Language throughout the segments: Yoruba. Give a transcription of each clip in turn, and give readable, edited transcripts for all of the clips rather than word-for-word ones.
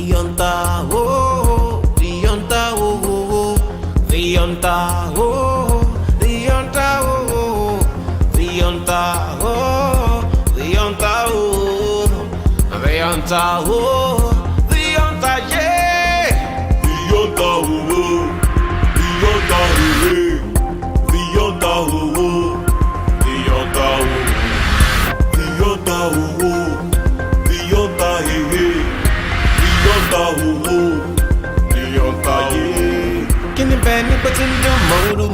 Rionta, oh, Rionta, oh, Rionta, oh, Rionta, oh, Rionta, oh, Rionta, oh, Rionta, oh, Rionta, yeah, Rionta, oh, Rionta, oh, Rionta, oh, Rionta, oh, Rionta, oh, Rionta, Kini bẹ́ẹ̀ ní pé tí ń dán mọ̀ọ́rù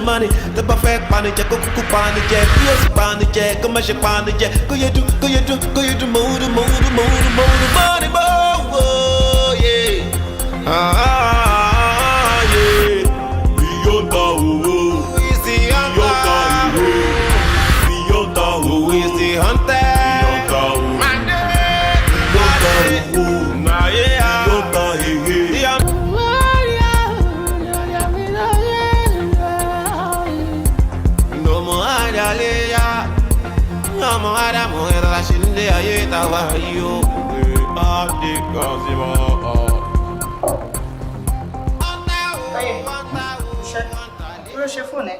money tó bá fẹ́ pani jẹ kó kúkú pani jẹ bí ó sì pani jẹ kó má ṣe pani jẹ kó yẹ dún mọ̀ọ́rù money mọ́wọ́ yé. Rionta owó, Rionta owó, Rionta owó, Rionta owó. Ṣe fún ẹ.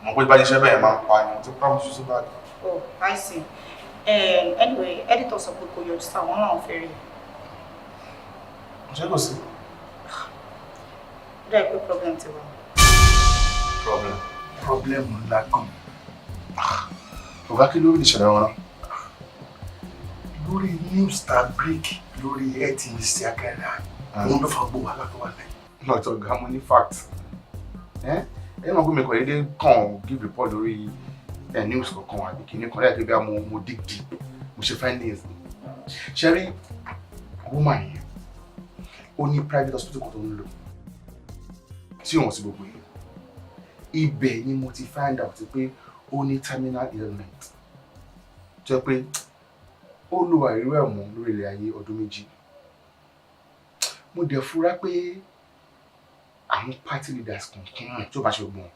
Mo pé bá iṣẹ́ bẹ́ẹ̀ máa ń pa ni tó pàmò ṣùṣù bá dé. Oh, I see. Anyway, editor sọ pé kò yọjú sáwọn náà fẹ́ rí. Ṣé kò sí? Ó dà pé problem ti wà. Problem ńlá kan. Ọ̀gá kí lórí ìṣẹ̀lẹ̀ wọn náà? Lórí news star break lórí health ministry akẹ́rẹ́ àwọn ló fa gbogbo wàhálà tó wà lẹ́yìn. Lọ́tọ̀ ọ̀gá mo ní fact. Ẹ máa gbé mi kọ̀ dédé kàn give report lórí news kankan àbí kìíní kan láì pé bí mo dig deep mo ṣe findings ni. Ṣé rí woman yẹn ó ní private hospital kan tó ń lò tí òun sí gbogbo yẹn. Ibẹ̀ ni mo ti find out pé ó ní terminal illness. Jẹ́ pé ó lo àìrú ẹ̀mọ́ lórí ilẹ̀ ayé ọdún 2. Mo dẹ̀ fura pé àwọn party leaders kankan mọ̀ tí ó bá ṣe gbọ́n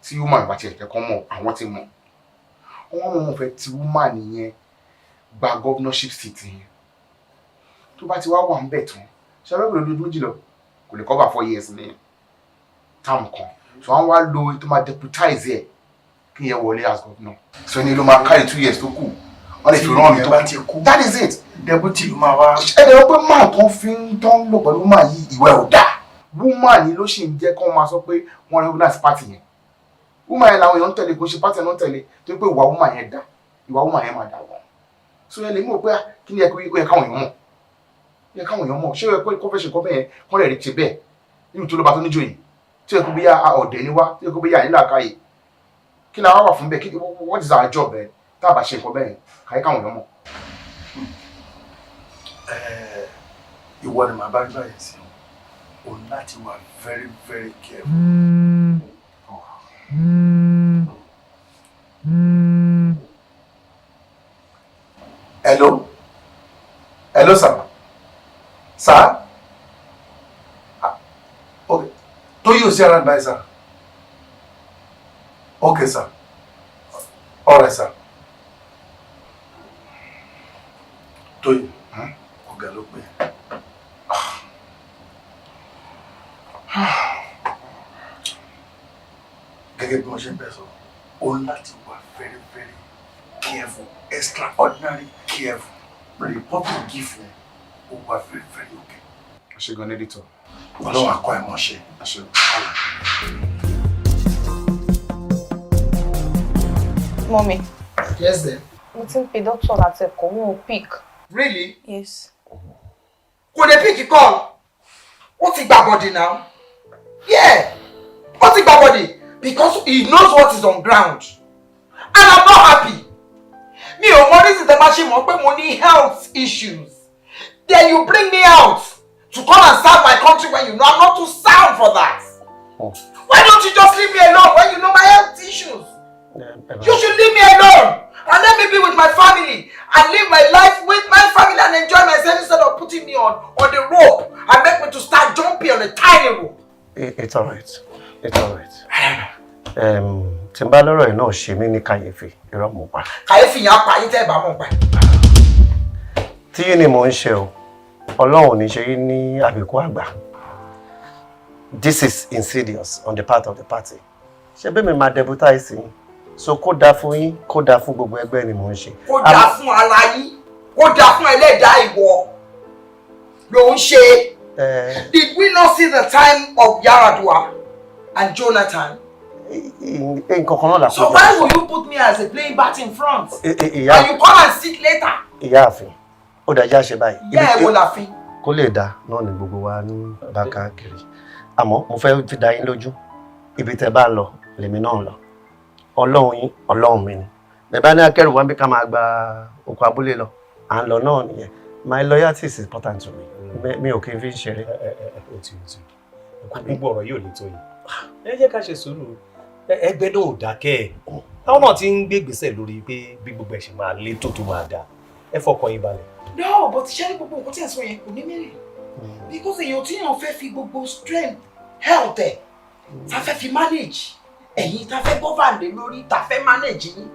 tí woman bá ti ẹ̀jẹ̀ kan mọ̀ àwọn ti mọ̀ wọ́n mọ̀ fẹ́ tí woman yẹn gba governorship seat yẹn tó bá ti wá wà ń bẹ̀ tán ṣe abẹ́bẹ̀ lójú 2 lọ kò lè cover 4 years ní táàmù kan so wọ́n wá lo tó máa deputize ẹ̀ kí yẹn wọlé as governor so ẹni ló máa carry 2 years tó kù wọ́n lè fi rán mi tó bá ti kú that is it deputy ló máa wá ẹ̀dẹ̀ wọ́n pé máa tán fi ń tán lò pẹ̀lú woman yìí ìwẹ̀ ò dáa woman yìí ló ṣì ń jẹ́ kó máa sọ pé wọ́n recognize party yẹn woman yẹn làwọn èèyàn ń tẹ̀lé kó ṣe party náà tẹ̀lé tó pé ìwà woman yẹn dá ìwà woman yẹn máa dà wọ́n so ẹ lè mọ̀ pé kí ni ẹ káwọn èèyàn mọ̀ ṣé ẹ pé kó fẹ́ ṣe kọ́ bẹ́ẹ̀ kọ́ lè rí ṣe bẹ́ẹ̀ nínú tó ló bá tó níjó yìí tí ẹ kó bí ọ̀dẹ̀ ni wá tí ẹ kó bí nílà káyè kí ni àwa wà fún bẹ́ẹ̀ what is our job ẹ tá a bá ṣe nǹkan bẹ́ẹ̀ káyé káwọn èèyàn mọ̀. Ìwọ ni màá bá gbà yẹn sí o láti wà very very careful. Hello sir. Okay. Do you see around by sir? Okay sir. All right sir. Do you? Okay, look me. Gẹ́gẹ́ bí wọ́n ṣe ń bẹ̀ sọ, o láti wà very very careful, extraordinary careful. Report to give you, o wà very very okay. Ṣé gan editor? Ọlọ́run akọ ẹ̀ mọ̀ ṣe. Mommy. Yes then. Mo ti ń pe doctor láti ẹ̀kọ́ wọn ò pick. Really? Yes. Kò dé pick call. Ó ti gba body now. Yeah. Ó ti gba body because he knows what is on ground. And I'm not happy. Mi ò mọ reason tẹ́ bá ṣe mọ̀ pé mo ní health issues. Then you bring me out to come and serve my country when you know I'm not too sound for that. Oh. Why don't you just leave me alone when you know my health issues? You should leave me alone and let me be with my family and live my life with my family and enjoy myself instead of putting me on the rope and make me to start jumping on a tiny rope. It's alright. It's alright. Tí n bá lọ́rọ̀ yìí náà ṣe mí ní kàyéfì, irọ́ mo pa. Kàyéfì yẹn á pa yín tẹ́ ẹ bá mọ̀ pa. Tí yín ni mò ń ṣe o. Ọlọ́run ò ní ṣe yín ní àbíkú àgbà. This is insidious on the part of the party. Ṣé bẹ́ẹ̀ mi máa deputize yín? So kó dáa fún yín, kó dáa fún gbogbo ẹgbẹ́ ni mò ń ṣe. Kó dáa fún ara yín, kó dáa fún ẹlẹ́dàá ìwọ ló ń ṣe. Did we not see the time of Yaradua and Jonathan? So why will you put me as a playing bat in front? And you come and sit later? Ìyáàfin, ó dájá ṣe báyìí. Ìyá ẹ̀ wo la fi? Kó lè dá náà ni gbogbo wa ní bákà kiri. Àmọ́ mo fẹ́ fi dá yín lójú. Ibi tẹ́ bá lọ, lèmi náà lọ. Ọlọ́run yín, Ọlọ́run mi ni. Bẹ́ẹ̀ bá ní akẹ́rù wá bí ká máa gba oko abúlé lọ. À ń lọ náà nìyẹn. My loyalty is important to me. Mi ò kí n fi ṣeré. Gbogbo ọ̀rọ̀ yóò lè tó yìí. Ẹ jẹ́ ká ṣe sùúrù. Ẹgbẹ́ náà ò dákẹ́ ẹ̀. Táwọn náà ti ń gbé ìgbésẹ̀ lórí pé bí gbogbo ẹ̀ ṣe máa lé tó máa dáa. Ẹ fọkàn yín balẹ̀. No, but ṣé ní gbogbo nǹkan tí ẹ sọ yẹn kò ní mìíràn. Because èèyàn tí èèyàn fẹ́ fi gbogbo strength health ẹ̀ ta fẹ́ fi manage. Ẹ̀yin ta fẹ́ govern lé lórí ta fẹ́ manage yín.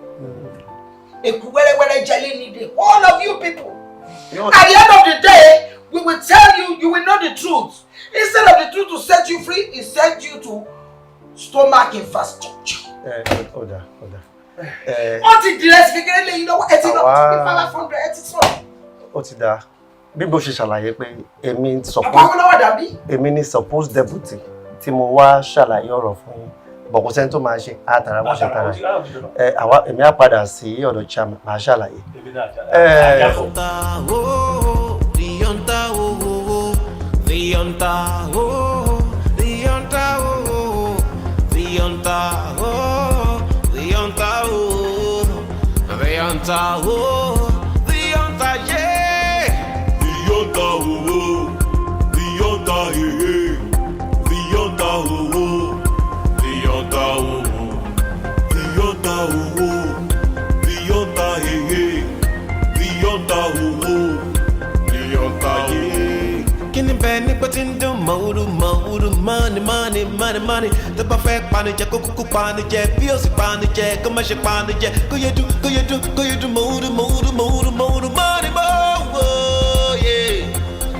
Èkú wẹ́rẹ́wẹ́rẹ́ jẹ́lé ní the all of you people. At the end of the day, we will tell you, you will know the truth. Instead of the truth to set you free, it set you to stomach infrastructure. Ọ̀dà. Wọ́n ti diversify lẹ́yìn lọ́wọ́ ẹ ti lọ bí 500 ẹ ti sọ̀rọ̀. Ó ti dáa. Bí mo ṣe ṣàlàyé pé èmi ní supposed deputy tí mo wá ṣàlàyé ọ̀rọ̀ fún yín. Bọ̀ kò sẹ́ni tó máa ṣe àtàrà bó ṣe tara. Èmi á padà sí ọ̀dọ̀ chairman máa ṣàlàyé. Money. The perfect panija, kuku panija, feels panija, come as a panija, go you do, mood, money, yeah.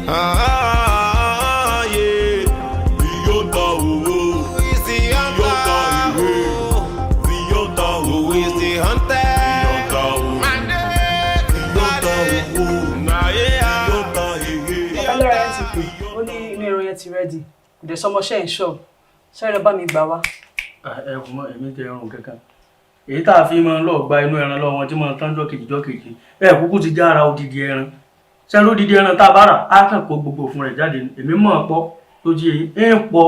Yeah. Beyond who is the hunter? Who is the hunter? Ó ní inú ẹran yẹn ti ready. Kò dé sọmọṣẹ́ ń ṣọ́. Ṣé bá mi gbà wá? Ẹ kò mọ èmi tẹ ẹran kankan. Èyí tá a fi máa ń lọ gba inú ẹran lọ wọn tí máa ń tán jọ́kejì. Ẹ kúkú ti já ara odidi ẹran. Ṣé odidi ẹran tá a bá rà á kàn kó gbogbo fún rẹ̀ jáde. Èmi mọ̀ ọ́ pọ́ tó jí èyí. Ń pọ̀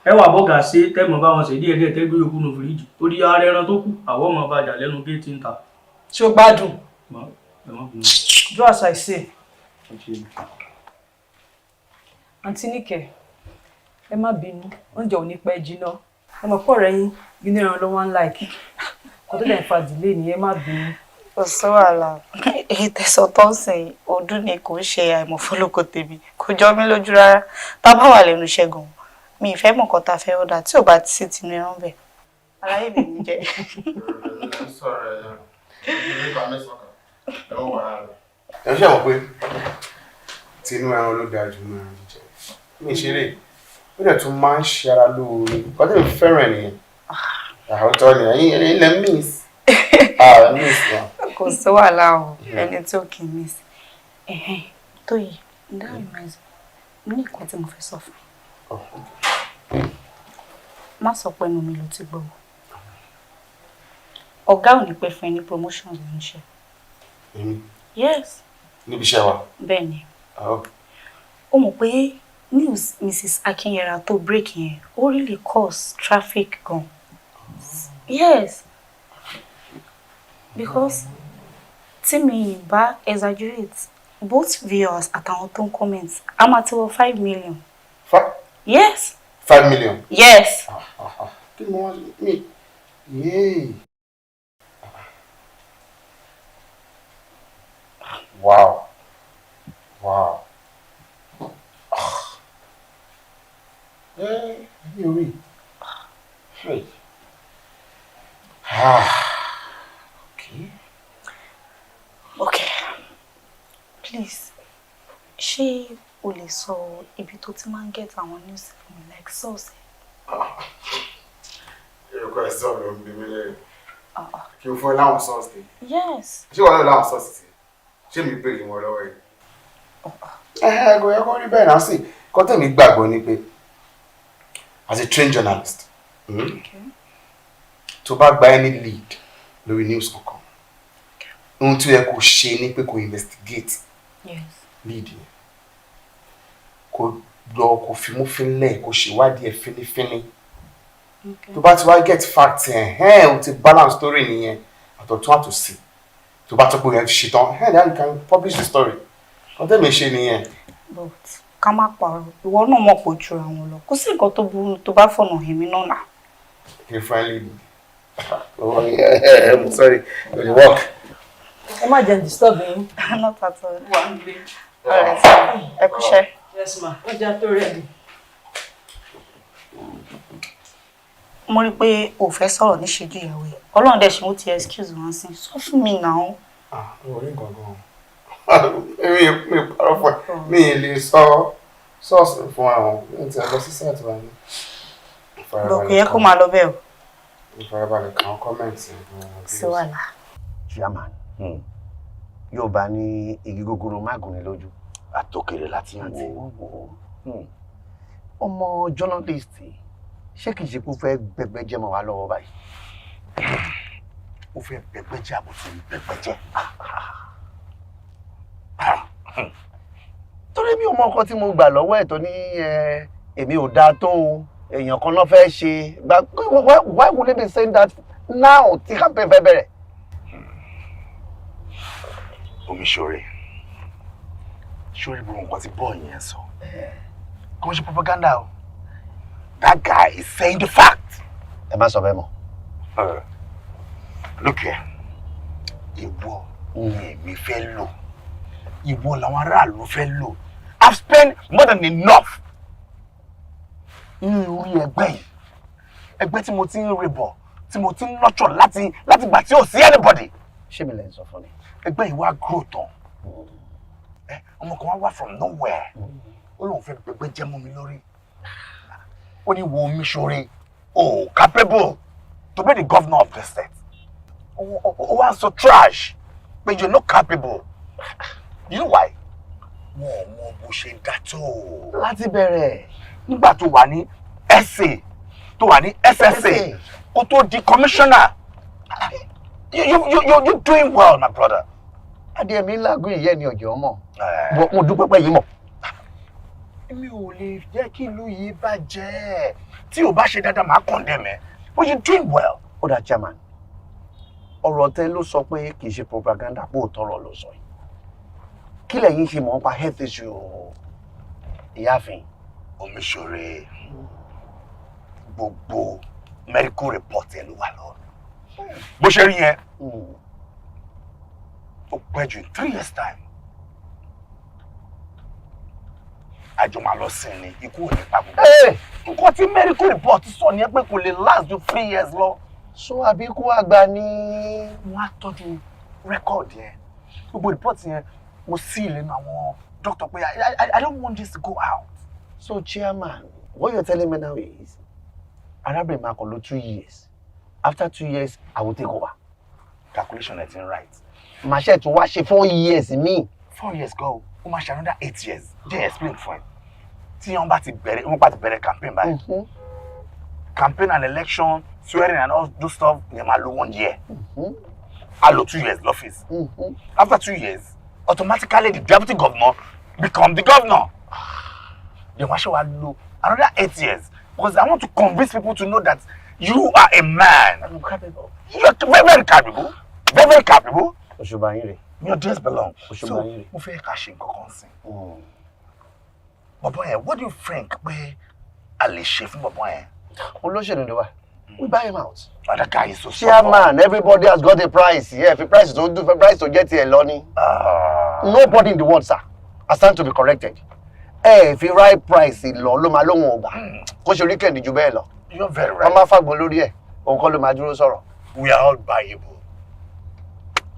ẹ wà bọ́gà ṣe tẹ́mọ̀ bá wọn ṣe díẹ̀ tẹ́gbé yòókù nù fìríjì. Ó di ara ẹran tó kù àwọ̀ ọmọ bàjá lẹ́nu géètì ń ta. Ṣé o gbádùn? Do as I say. Àǹtí Níkẹ́. Ẹ má bínú, oúnjẹ ò ní pẹ́ jiná. Ẹ mọ̀ pọ̀ rẹ̀ yín, inú ẹran ló wọ́n like. Kò tó dẹ̀ fa delay ni ẹ má bínú. Kò sí wàhálà. Èyí tẹ̀sán tó ń sìn ọdún ni kò ń ṣe àìmọ̀fólókò tèmi. Kò jọ mí lójú rárá. Bàbá wà lẹ́nu ṣẹ́gun. Mi ì fẹ́ mọ̀ nǹkan tá a fẹ́ ọ̀dà tí ò bá ti sí tinú ẹran bẹ̀. Aláyé mi ní jẹ́. Ẹ ṣe àwọn pé tinú ẹran ló dáa jù nínú ẹran jíjẹ. Mi ṣeré. Ó dẹ̀ tún máa ń ṣe ara lóore. Kọ́tẹ́ mi fẹ́ràn nìyẹn. Àwòtọ́ ni ẹ̀yin ilẹ̀ miss. Miss wa. Kò sí wàhálà o, ẹni tí ó kì í miss. Tó yìí, that reminds me, ní nǹkan tí mo fẹ́ sọ fún ẹ. Má sọ pé inú mi ló ti gbọ́. Ọ̀gá ò ní pẹ́ fún ẹ ní promotions ló ń ṣe. Yes. Níbi iṣẹ́ wa? Bẹ́ẹ̀ni. Ó mọ̀ pé news Mrs. Akinyera tó break yẹn ó really cause traffic gan. Yes. Because tí mi bá exaggerate both viewers àtàwọn tó ń comment a máa ti wọ 5 million. Yes. 5 million? Yes. Kí ni mo wá ní? Yay. Wow. Wow. Mi ò rí. Hey. Okay. Okay. Please, ṣé o lè sọ ibi tó ti máa ń get àwọn news fún mi like source? Ẹ̀kọ́ ẹ̀ sọ̀rọ̀ ń bí mi lẹ́yìn. Kí o fún ẹ láwọn sọ́ọ̀sì. Yes. Ṣé wọ́n lọ láwọn sọ́ọ̀sì? Ṣé mi bèrè wọn lọ́wọ́ yìí? Ẹ̀ẹ́gò yẹ kó rí bẹ́ẹ̀ náà sí. Kọ́tẹ́ mi gbàgbọ́ ni pé as a trained journalist, tó bá gba any lead lórí news kankan, ohun tí ó yẹ kó ṣe ni pé kó investigate lead yẹn. Kó lọ kó fimú fínlẹ̀ kó ṣèwádìí ẹ̀ fínífíní. Tó bá ti wá get facts ẹ̀ o ti balance story nìyẹn àtọ̀tún àtòsí. Tó bá tó pé ẹ̀ ṣe tán then you can publish the story. Kọ́tẹ́ mi ṣe nìyẹn. But ká má parọ́ ìwọ náà mọ̀ pọ̀ jura wọn lọ kò sí nǹkan tó burú tó bá fọ̀nà èmi náà nà. Okay, finally. Oh yeah, I'm sorry. It will work. Ẹ má jẹ́ disturb yín. Not at all. Alright, ẹ kúṣẹ́. Yes ma, ó jẹ́ tó rẹ̀ mi. Mo rí pé o fẹ́ sọ̀rọ̀ níṣẹ́jú ìyàwó ẹ̀. Ọlọ́run dẹ̀ ṣe mo ti excuse wọn sí. Sọ fún mi náà. Orí nǹkan gan. Mi parọ́ fún ẹ. Mi lè sọ sọ́ọ̀sì fún àwọn. Mi ti lọ sí sẹ́ẹ̀tì wa ní. Bọ̀ kò yẹ kó máa lọ bẹ́ẹ̀ o. Ìfarabalẹ̀ kan kọ́mẹ̀ntì. Sí wàhálà. Chairman, Yorùbá ní igi gogoro má gùn ní lójú. Àtòkèrè láti rántí. Ọmọ journalist ṣé kìí ṣe kó fẹ́ bẹ̀gbẹ́ jẹ́ mọ́ wa lọ́wọ́ báyìí? Ó fẹ́ bẹ̀gbẹ́ jẹ́ àbùtù bẹ̀gbẹ́ jẹ́. Torí mi ò mọ nǹkan tí mo gbà lọ́wọ́ ẹ̀ tó ní èmi ò dáa tó èèyàn kan náà fẹ́ ṣe. Why would they be saying that now tí campaign fẹ́ bẹ̀rẹ̀? Omiṣore gbogbo nǹkan tí bọ́ọ̀ yẹn sọ kò ń ṣe propaganda o. That guy is saying the fact. Ẹ má sọ bẹ́ẹ̀ mọ́. Look here, ìwọ ni èmi fẹ́ lò, ìwọ làwọn aráàlú fẹ́ lò. I've spent more than enough ní orí ẹgbẹ́ yìí, ẹgbẹ́ tí mo ti ń rebọ̀, tí mo ti ń nurture láti gbà tí ò sí anybody. Ṣé mi lè sọ fún mi? Ẹgbẹ́ yìí wá grow tán. Ọmọ kan wá from nowhere. Ó lóun fẹ́ gbẹgbẹ́ jẹ́ mọ́ mi lórí. Ó ní wo Omiṣore, capable to be the governor of the state. Ó wá sọ trash, but you're not capable. You know why? Wọ́n mọ bó ṣe dá tó. Láti bẹ̀rẹ̀. Nígbà tó wà ní SA, tó wà ní SSA, kó tó di commissioner. You're doing well, my brother. Adéyẹmí lágùn ìyẹn ni ọjọ́ mọ̀. Mo dúpẹ́ pé yìí mọ̀. Èmi ò lè jẹ́ kí ìlú yìí bàjẹ́. Tí o bá ṣe dáadáa máa condemn ẹ. But you're doing well. Ó dà chairman. Ọ̀rọ̀ tẹ ló sọ pé kì í ṣe propaganda pé òótọ́ ọ̀rọ̀ ló sọ yìí. Kí lẹ̀yin ṣe mọ̀ nípa health issue ìyáàfin? Omiṣore gbogbo medical report ẹ ló wà lọ. Bó ṣe rí yẹn, ó pẹ́ jù in 3 years time. Àjọ máa lọ sí ni ikú ò ní pa gbogbo. Nǹkan tí medical report sọ ni pé kò lè last ju 3 years lọ. So àbí ikú àgbà ni wọ́n á tọ́jú record yẹn. Gbogbo report yẹn mo sí ìlẹ́nu àwọn doctor pé I don't want this to go out. So chairman, what you're telling me now is arábìnrin máa kọ lọ 2 years. After 2 years, I will take over. Calculation is right. Màṣẹ́ tó wá ṣe 4 years me. 4 years go. Ó máa ṣe another 8 years. Jẹ́ explain fún ẹ. Tí wọ́n bá ti bẹ̀rẹ̀ campaign báyìí. Campaign and election, swearing and all those stuff, they máa lò 1 year. I lò 2 years l'office. After 2 years, automatically the deputy governor become the governor. Then wọ́n ṣe wá lò another 8 years. Because I want to convince people to know that you are a man. I'm capable. You're very, very capable. Very, very capable. Oshubayire. Your days belong. Oshubayire. So, mo fẹ́ ká ṣe nǹkan kan sí. Bọ̀bọ̀ yẹn, what do you think pé a lè ṣe fún bọ̀bọ̀ yẹn? Olóṣèlú ni wá. We buy him out. But that guy is so chairman, everybody has got a price. Yeah, if the price is to do, for price to get here, Lonnie. Nobody in the world, sir, has time to be corrected. If the right price is low, lo ma lo won gba. Ko se weekend ju bẹ́ẹ̀ lọ. You're very right. Wọ́n máa fàgbọ́n lórí ẹ̀. Òun kọ́ ló máa dúró sọ̀rọ̀. We are all buyable.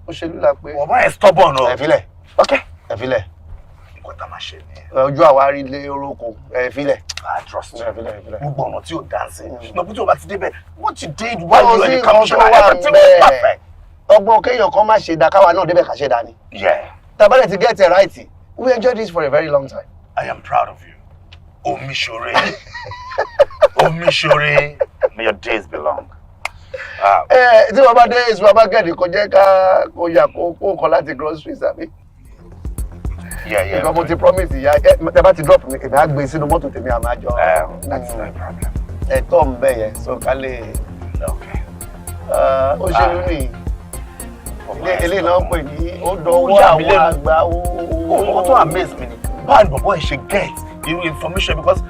Ó ṣe lú la pé. Wọ́n máa stubborn o. Ẹ filẹ̀. Okay. Ẹ filẹ̀. nǹkan tá a máa ṣe nìyẹn. Ojú àwárí lé orókò filẹ̀. Trust me. Filẹ̀. Gbogbo ọ̀nà tí ò dá sí. Ṣùgbọ́n tí o bá ti débẹ̀, what you did while you were in the commissioner, everything was perfect. Ọgbọ́n kéèyàn kan má ṣe dá káwa náà débẹ̀ ká ṣe dá ni. Yeah. Tàbálẹ̀ ti get it right. We enjoyed this for a very long time. I am proud of you. Omishore. Omishore. May your days be long. Tí wọ́n bá dé supermarket kò jẹ́ ká kó yà kó kọ́ láti groceries àbí. Yeah. Because mo ti promise ìyá tẹ bá ti drop mi èmi á gbé sínú mọ́tò tèmi àmà jọ. That's no problem. Ẹ̀tọ́ ń bẹ̀ yẹn so ká lè. Okay. Ó ṣe lú ní ilé náà pè ní ó dọwọ́ àwọn àgbà ó. Ó tó amaze me ni. Báwo ni bọ̀bọ̀ ẹ̀ ṣe get irú information because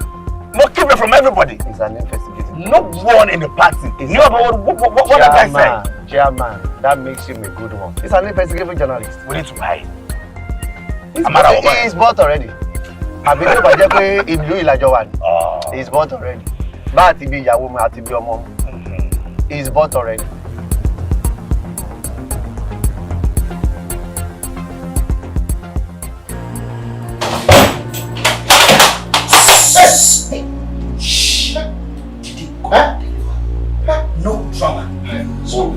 no keep it from everybody. It's an investigative. No one in the party. You know what that guy said? Chairman, that makes him a good one. It's an investigative journalist. We need to buy it. He's bought already. Àbí tó bá jẹ́ pé ìlú ìlàjọ wà ní. He's bought already. Bá àti bí ìyàwó mi àti bí ọmọ mi. He's bought already. No drama. So,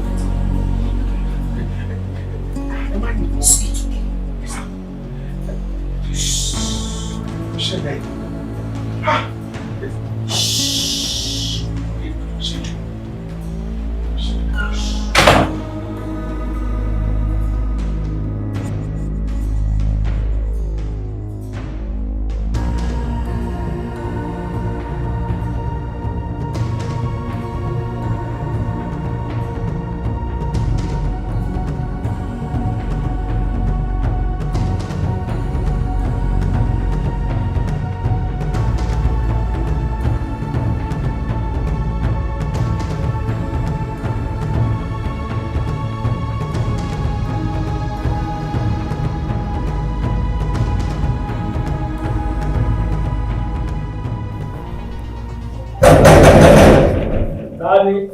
Daddy,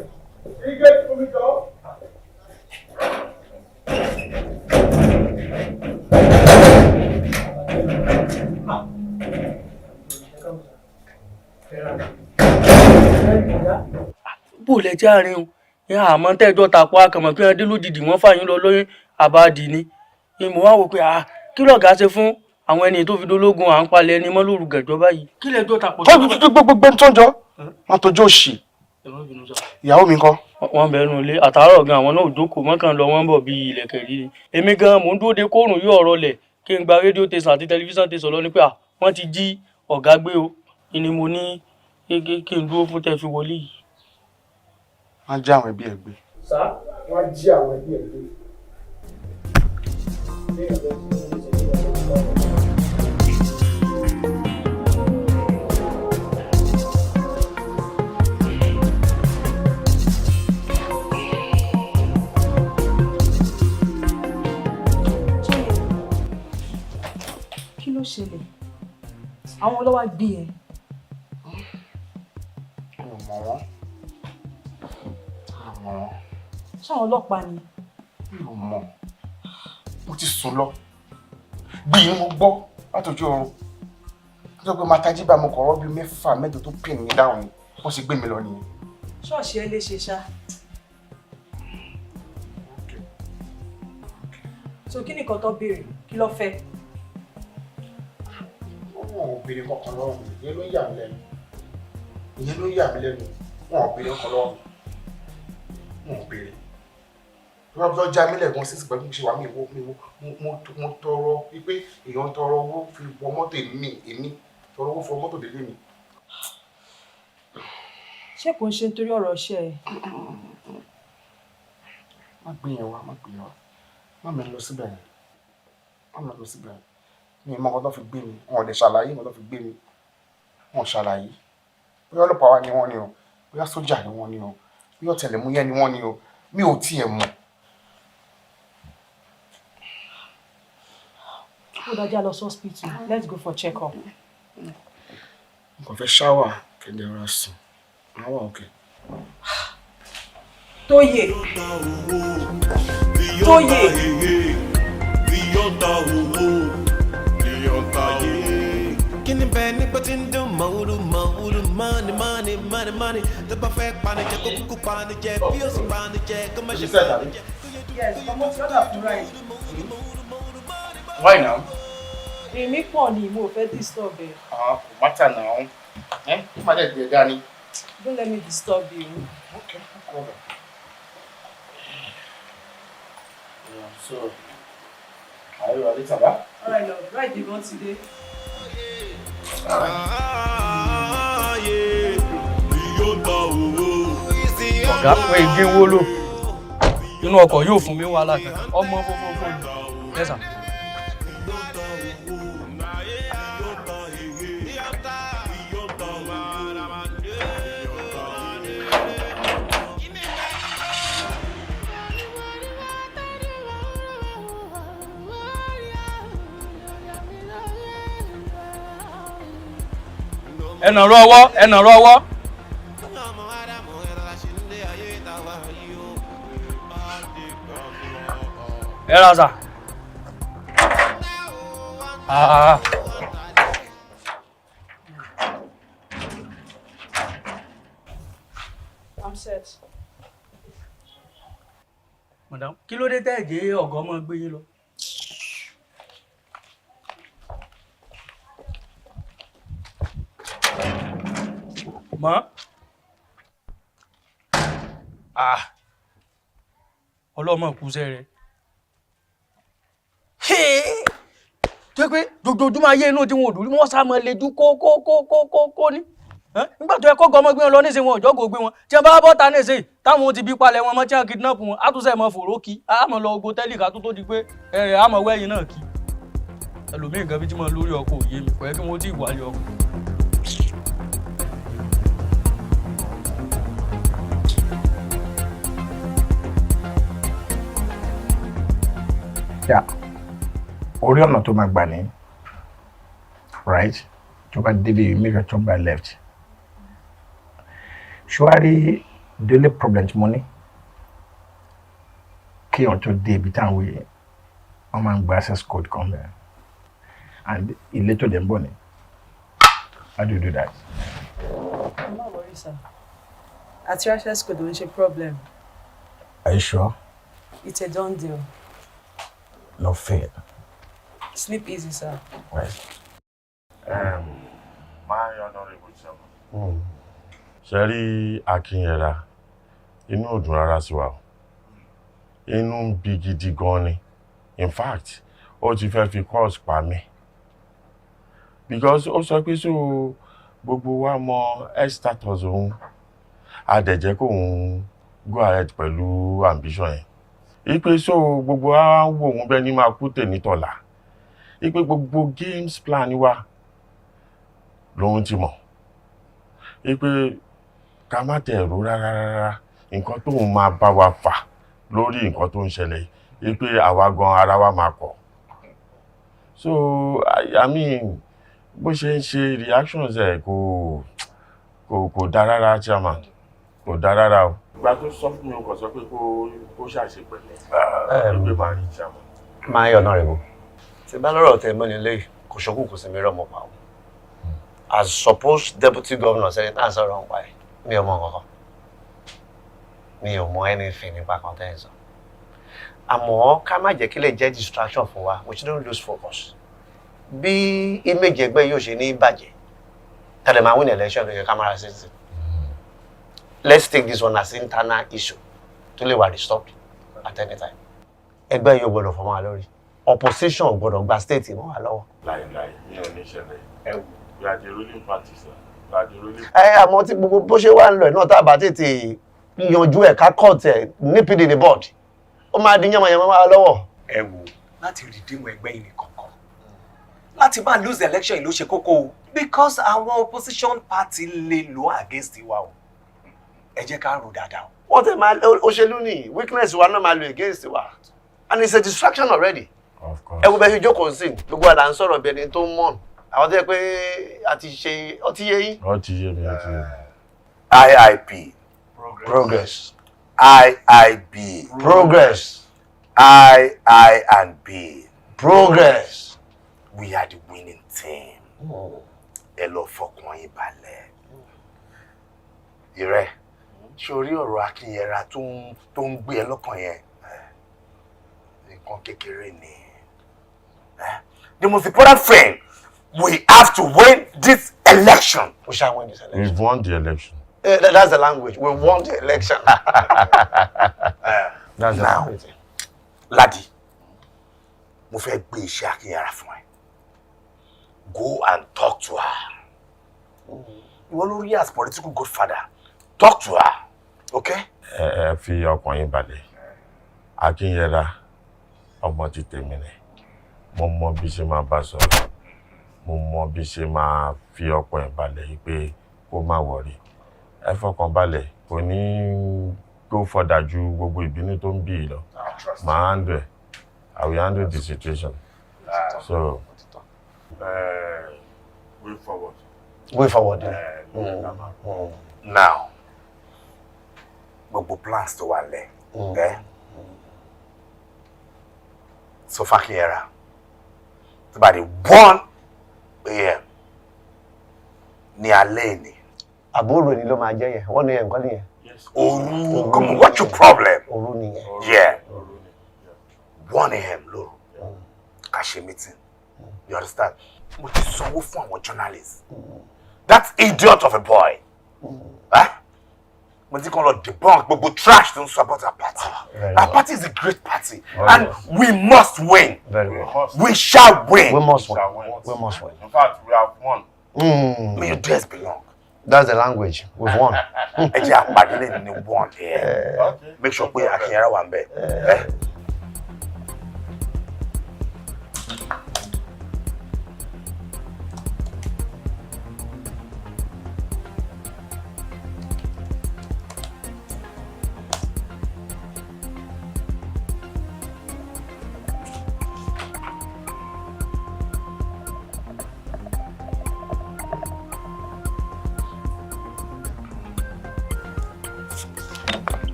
you get for me, dog. Bó lẹ jẹ́ àárín o, ìyá àmọ́ tẹ́jọ́ tapọ̀ akàmọ̀ kí wọ́n dé lójijì wọ́n fàyín lọ lóyún àbáàdì ni. Ìmọ̀ wá wò pé kí lọ̀gá ṣe fún àwọn ẹni tó fi dológun à ń palẹ̀ ẹni mọ́ lóru gẹ̀jọ́ báyìí. Kí lẹ́jọ́ tapọ̀ tó bá. gbogbo tó ń jọ wọn tó jó òṣì. Ìyàwó mi ńkọ́? Wọ́n bẹ̀rù ilé àtàárọ̀ gan àwọn náà ò jókòó mọ́kàn lọ wọ́n bọ̀ bíi ilẹ̀kẹ̀ rí ni. Èmi gan mò ń dúró de kóòrùn yóò ọ̀rọ̀ lẹ̀ kí n gba rédíò tẹsán àti tẹlifíṣàn tẹsán lọ ní pé wọ́n ti jí ọ̀gá gbé o. Ni mo ní kí n dúró fún tẹ́ fi wọlé yìí. Wọ́n jí àwọn ẹbí ẹ̀ gbé. Sá wọ́n jí àwọn ẹbí ẹ̀ gbé. Kí ló ṣẹlẹ̀? Àwọn ọlọ́wà gbé ẹ. Mi ò mọ̀ wọ́n. Ṣáwọn ọlọ́pàá ni? Mi ò mọ̀. Mo ti sùn lọ. Gbìyì mo gbọ́ látọjú ọrùn. Nítorí pé Matajíbà mo kọ̀rọ̀ bíi 6 tó pè mí dáhùn ni. Wọ́n ṣe gbé mi lọ nìyẹn. Ṣọ́ọ̀ṣì ẹ lè ṣe ṣá. So kí nìkan tó béèrè? Kí ló fẹ́? Wọn ò béèrè kankan lọ́wọ́ mi. Ìyẹn ló yà mí lẹ́nu. Wọn ò béèrè kankan lọ́wọ́ mi. Wọn ò béèrè. Wọ́n lọ já mílẹ̀ gan sí ìgbà ṣe wà mí mo tọrọ wípé èèyàn tọrọ owó fi wọ mọ́tò èmi tọrọ owó fọ mọ́tò délé mi. Ṣé kò ń ṣe nítorí ọ̀rọ̀ iṣẹ́ ẹ? Má gbé yẹn wá. Má mi lọ síbẹ̀ yẹn. Mi mọ nǹkan tó fi gbé mi. Wọn ò lè ṣàlàyé nǹkan tó fi gbé mi. Wọn ò ṣàlàyé. Bóyá ọlọ́pàá wa ni wọ́n ni o. Bóyá sójà ni wọ́n ni o. Bóyá ọ̀tẹlẹ̀múyẹ́ ni wọ́n ni o. Mi ò tiẹ̀ mọ̀. Ó dájá lọ sí hospital. Let's go for check-up. Mo kàn fẹ́ ṣáwà kẹ́lẹ́ ọ̀rá sùn. Máa wà òkè. Tóyè. ń dùn money money tó bá fẹ́ panijẹ kó kúkú panijẹ bí ó sì panijẹ kó má ṣe panijẹ. Yes, ọmọ tí ọ̀dà fún right. Why now? Èmi pọ̀ ni mo fẹ́ disturb ẹ. Kò matter now. Kí máa dẹ̀ dẹ̀ dání. Don't let me disturb you. Okay, no problem. Yeah, so, are you ready, Taba? All right, love. Right, you want today? Ọ̀gá pé igi ń wó lò. Inú ọkọ̀ yóò fún mi wàhálà kan. Ọmọ fófófó ni. Yes, sir. Ẹnà rọ ọwọ́. Ẹ ra sà. I'm set. Madam, kí ló dé tẹ́ ẹ̀jẹ̀ ọ̀gọ́ ọmọ gbé yín lọ? Mọ́. Ọlọ́mọ kúṣẹ́ rẹ̀. Tó pé dojoojúmọ́ ayé inú tí wọn ò dùn wọ́n sá mọ́ lejú kó ní. Nígbà tó yẹ kó gọmọ gbé wọn lọ ní ìsìn wọn ọjọ́ kò gbé wọn. Tí wọ́n bá bọ́ ta ní ìsìn táwọn ti bí palẹ̀ wọn mọ́ tí wọ́n kidnap wọn. Á tún sẹ́ mọ́ fòró kí. Á mọ̀ lọ ogo tẹ́lì ká tó di pé á mọ̀ wẹ́yìn náà kí. Ẹlòmíì nǹkan bí tí mo lórí ọkọ̀ òye mi. Kò yẹ kí wọ́n tí ì wálé ọkọ̀. Yeah. Orí ọ̀nà tó máa gbà ní, right? Tó bá débi make a turn by left. Ṣùwárí daily problem tí mo ní. Kí ọ̀n tó dé ibi táwọn wòye, wọ́n máa ń gba access code kan bẹ́ẹ̀. And ilé tó dẹ̀ ń bọ̀ ni. How do you do that? I'm not worried, sir. Àti access code ò ń ṣe problem. Are you sure? It's a done deal. No fear. Sleep easy, sir. Right. My honorable chairman. Ṣé rí Akínyẹ̀ra, inú ò dùn rárá sí wa o. Inú ń bí gidi gan ni. In fact, ó ti fẹ́ fi course pa mí. Because ó sọ pé so gbogbo wa mọ health status òun. A dẹ̀ jẹ́ kó òun go ahead pẹ̀lú ambition yẹn. Ipe so gbogbo wa ń wò òun bẹ́ẹ̀ ni máa kú tèmi tọ̀la. Ipe gbogbo games plan wa lòun ti mọ̀. Ipe ká má tẹ̀ ẹ̀rọ rárá nǹkan tóun máa bá wa fà lórí nǹkan tó ń ṣẹlẹ̀ ipe àwa gan ara wa máa kọ̀. So I mean bó ṣe ń ṣe reactions ẹ̀ kò dá rárá chairman, kò dá rárá o. Ìgbà tó sọ fún mi kò sọ pé kó ṣàṣe pẹ̀lẹ́ ẹgbẹ́ máa rí chairman. My honorable, tí bá lọ́rọ̀ tẹ mọ́ nílé kò ṣokú kò sí mi rọ́mọ pa o. As supposed deputy governor sẹ́ni náà sọ̀rọ̀ ń pa ẹ̀ mi ò mọ nǹkan. Mi ò mọ anything nípa kan tẹ́ ẹ̀ sọ. Àmọ́ ká má jẹ́ kí lè jẹ́ distraction fún wa, we shouldn't lose focus. Bí image ẹgbẹ́ yóò ṣe ní bàjẹ́, tẹ̀lé máa win election lóye camera system. Let's take this one as internal issue tó lè wà restored at any time. Ẹgbẹ́ yóò gbọ́dọ̀ fọmọ́ wa lórí. Opposition gbọ́dọ̀ gba state mọ́ wa lọ́wọ́. Láìláì mi ò ní ṣẹlẹ̀ ẹ wò we are the ruling party sir. We are the ruling. Àmọ́ tí gbogbo bó ṣe wà ń lọ ẹ̀ náà tá a bá tètè yanjú ẹ̀ ká court ẹ̀ nípìn in the board. Ó máa di yánmayánmá wa lọ́wọ́. Ẹ wò láti redeem ẹgbẹ́ yìí nìkankan. Láti máa lose election ló ṣe kókó o. Because àwọn opposition party lè lò against wa o. Ẹ jẹ́ ká rò dáadáa o. Wọ́n tẹ̀ máa òṣèlú ní weakness wa náà máa lò against wa. And it's a distraction already. Of course. Ẹ wo bẹ́ẹ̀ fi jókòó sí gbogbo àdá ń sọ̀rọ̀ bí ẹni tó ń mọ̀. Àwọn tó yẹ pé àti ṣe ọtí yé yín. Ọtí yé mi, ọtí yé mi. IIP. Progress. IIB. Progress. I and B. Progress. We are the winning team. ẹ lọ fọkàn yín balẹ̀. Ìrẹ́, sórí ọ̀rọ̀ Akínyẹra tó ń gbé ẹ lọ́kàn yẹn, nǹkan kékeré ni. The most important thing, we have to win this election. We shall win this election. We've won the election. That's the language. We won the election. That's now, Ladi, mo fẹ́ gbé iṣẹ́ Akínyẹra fún ẹ. Go and talk to her. Ìwọ ló rí as political godfather. Talk to her, okay? Ẹ fi ọkàn yín balẹ̀. Akínyẹra ọmọ ti tèmi ni. Mo mọ bí ṣe máa bá sọ̀rọ̀. Mo mọ bí ṣe máa fi ọkàn ẹ̀ balẹ̀ yìí pé kó má wọrí. Ẹ fọkàn balẹ̀, kò ní go further ju gbogbo ìbínú tó ń bí lọ. Màá handle ẹ̀. I will handle the situation. So, way forward. Way forward. Now, gbogbo plans tó wà lẹ̀. So Akínyẹra, tó bá di 1 a.m. ní alẹ́ ni. Àbúrò ni ló máa jẹ́ yẹn. 1 a.m. kọ́ nìyẹn. Òru, come on, what's your problem? Òru nìyẹn. Yeah. 1 a.m. lóru. Ká ṣe meeting. You understand? Mo ti sanwó fún àwọn journalists. That idiot of a boy. Mo ti kàn lọ debunk gbogbo trash tó ń support our party. Our party is a great party. And we must win. We shall win. We must win. We must win. In fact, we have won. May your days belong. That's the language. We've won. Ẹ jẹ́ àpàdé lẹ́yìn ní 1 a.m. Make sure pé Akínyẹra wà ń bẹ̀.